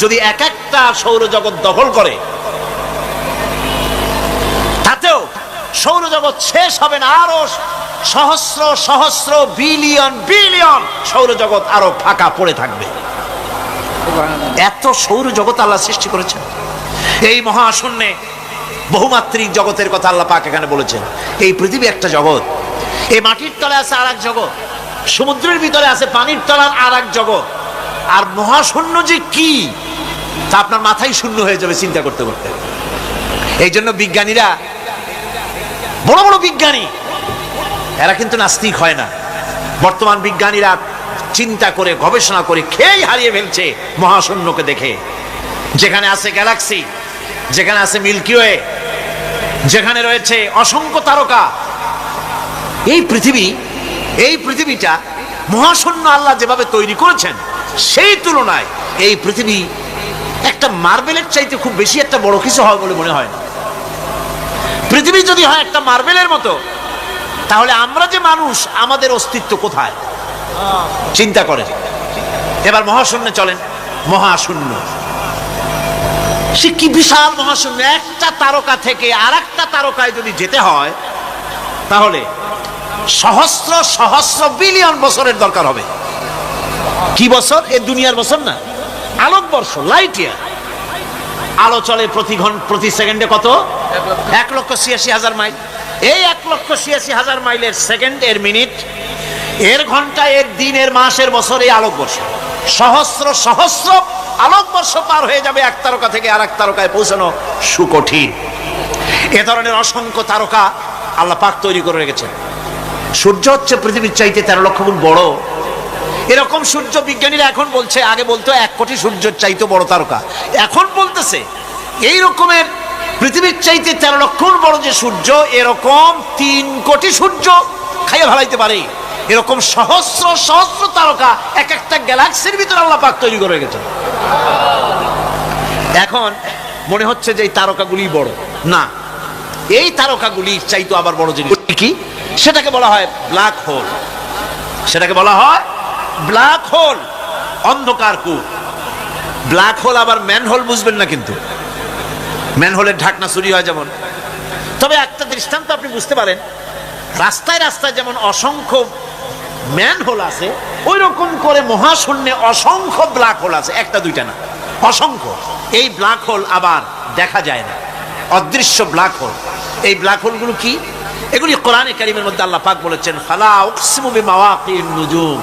যদি এক একটা সৌরজগৎ দখল করে, তাতেও সৌরজগৎ শেষ হবে না। আরো সহস্র সহস্র বিলিয়ন বিলিয়ন সৌরজগৎ আরো ফাঁকা পড়ে থাকবে। এত সৌরজগৎ আল্লাহ সৃষ্টি করেছেন। এই মহাশূন্যে বহুমাত্রিক জগতের কথা আল্লাহ পাক এখানে বলেছেন। এই পৃথিবী একটা জগৎ, এই মাটির তলে আছে আর এক জগৎ, সমুদ্রের ভিতরে আছে পানির তলার আর এক জগৎ। আর মহাশূন্য যে কি তা আপনার মাথায় শূন্য হয়ে যাবে চিন্তা করতে করতে। এই জন্য বিজ্ঞানীরা, বড় বড় বিজ্ঞানী, এরা কিন্তু নাস্তিক হয় না। বর্তমান বিজ্ঞানীরা চিন্তা করে গবেষণা করে খেই হারিয়ে ফেলছে মহাশূন্যকে দেখে। যেখানে আছে গ্যালাক্সি, যেখানে আছে মিল্কি ওয়ে, যেখানে রয়েছে অসংখ্য তারকা, এই পৃথিবীটা মহাশূন্য আল্লাহ যেভাবে তৈরি করেছেন সেই তুলনায় এই পৃথিবী একটা মার্বেলের চাইতে খুব বেশি একটা বড় কিছু হয় বলে মনে হয় না। পৃথিবী যদি হয় একটা মার্বেলের মতো, তাহলে আমরা যে মানুষ, আমাদের অস্তিত্ব কোথায় চিন্তা করেন। এবার মহাশূন্যে চলেন। মহাশূন্য সে কি বিশাল মহাশূন্য। একটা তারকা থেকে আর একটা তারকায় যদি যেতে হয় তাহলে সহস্র সহস্র বিলিয়ন বছরের দরকার হবে। কি বছর? এ দুনিয়ার বছর না, আলোকবর্ষ, লাইট ইয়ার। আলো চলে প্রতি সেকেন্ডে কত? 1,86,000 মাইল। এই 1,86,000 মাইলের সেকেন্ড, এর মিনিট, এর ঘন্টা, এর দিন, এর মাস, এর বছর, এই আলোকবর্ষ। সহস্র সহস্র আলোকবর্ষ পার হয়ে যাবে এক তারকা থেকে আর এক তারকায় পৌঁছানো সুকঠিন। এ ধরনের অসংখ্য তারকা আল্লাহ পাক তৈরি করে রেখেছেন। সূর্য হচ্ছে পৃথিবীর চাইতে 13 লক্ষ গুণ বড়। এরকম সূর্য বিজ্ঞানীরা এখন বলছে, আগে বলতো 1 কোটি সূর্যের চাইতে বড় তারকা, এখন বলতেছে এই রকমের পৃথিবীর চাইতে 13 লক্ষ গুণ বড় যে সূর্য, এরকম 3 কোটি সূর্য খাইয়া ফেলাইতে পারে। এরকম সহস্র সহস্র তারকা এক একটা গ্যালাক্সির ভিতরে আল্লাহ পাক তৈরি করে রেখেছেন। এখন মনে হচ্ছে যে এই তারকাগুলি বড় না, এই তারকাগুলির চাইতে আবার বড় জিনিস কি, সেটাকে বলা হয় ব্ল্যাক হোল। সেটাকে বলা হয় ব্ল্যাক হোল, অন্ধকার কূপ। ব্ল্যাক হোল আবার ম্যানহোল বুঝবেন না, কিন্তু ম্যানহোলের ঢাকনা চুরি হয় যেমন। তবে একটা দৃষ্টান্ত আপনি বুঝতে পারেন, রাস্তায় রাস্তায় যেমন অসংখ্য ম্যানহোল আছে, ওই রকম করে মহাশূন্যে অসংখ্য ব্ল্যাক হোল আছে, একটা দুইটা না, অসংখ্য। এই ব্ল্যাক হোল আবার দেখা যায় না, অদৃশ্য ব্ল্যাক হোল। এই ব্ল্যাক হোলগুলো কি? এগুলি কোরআনে কারীমের মধ্যে আল্লাহ পাক বলেছেন, ফালা উকসিমু বিমাওয়াকিন নুজুম,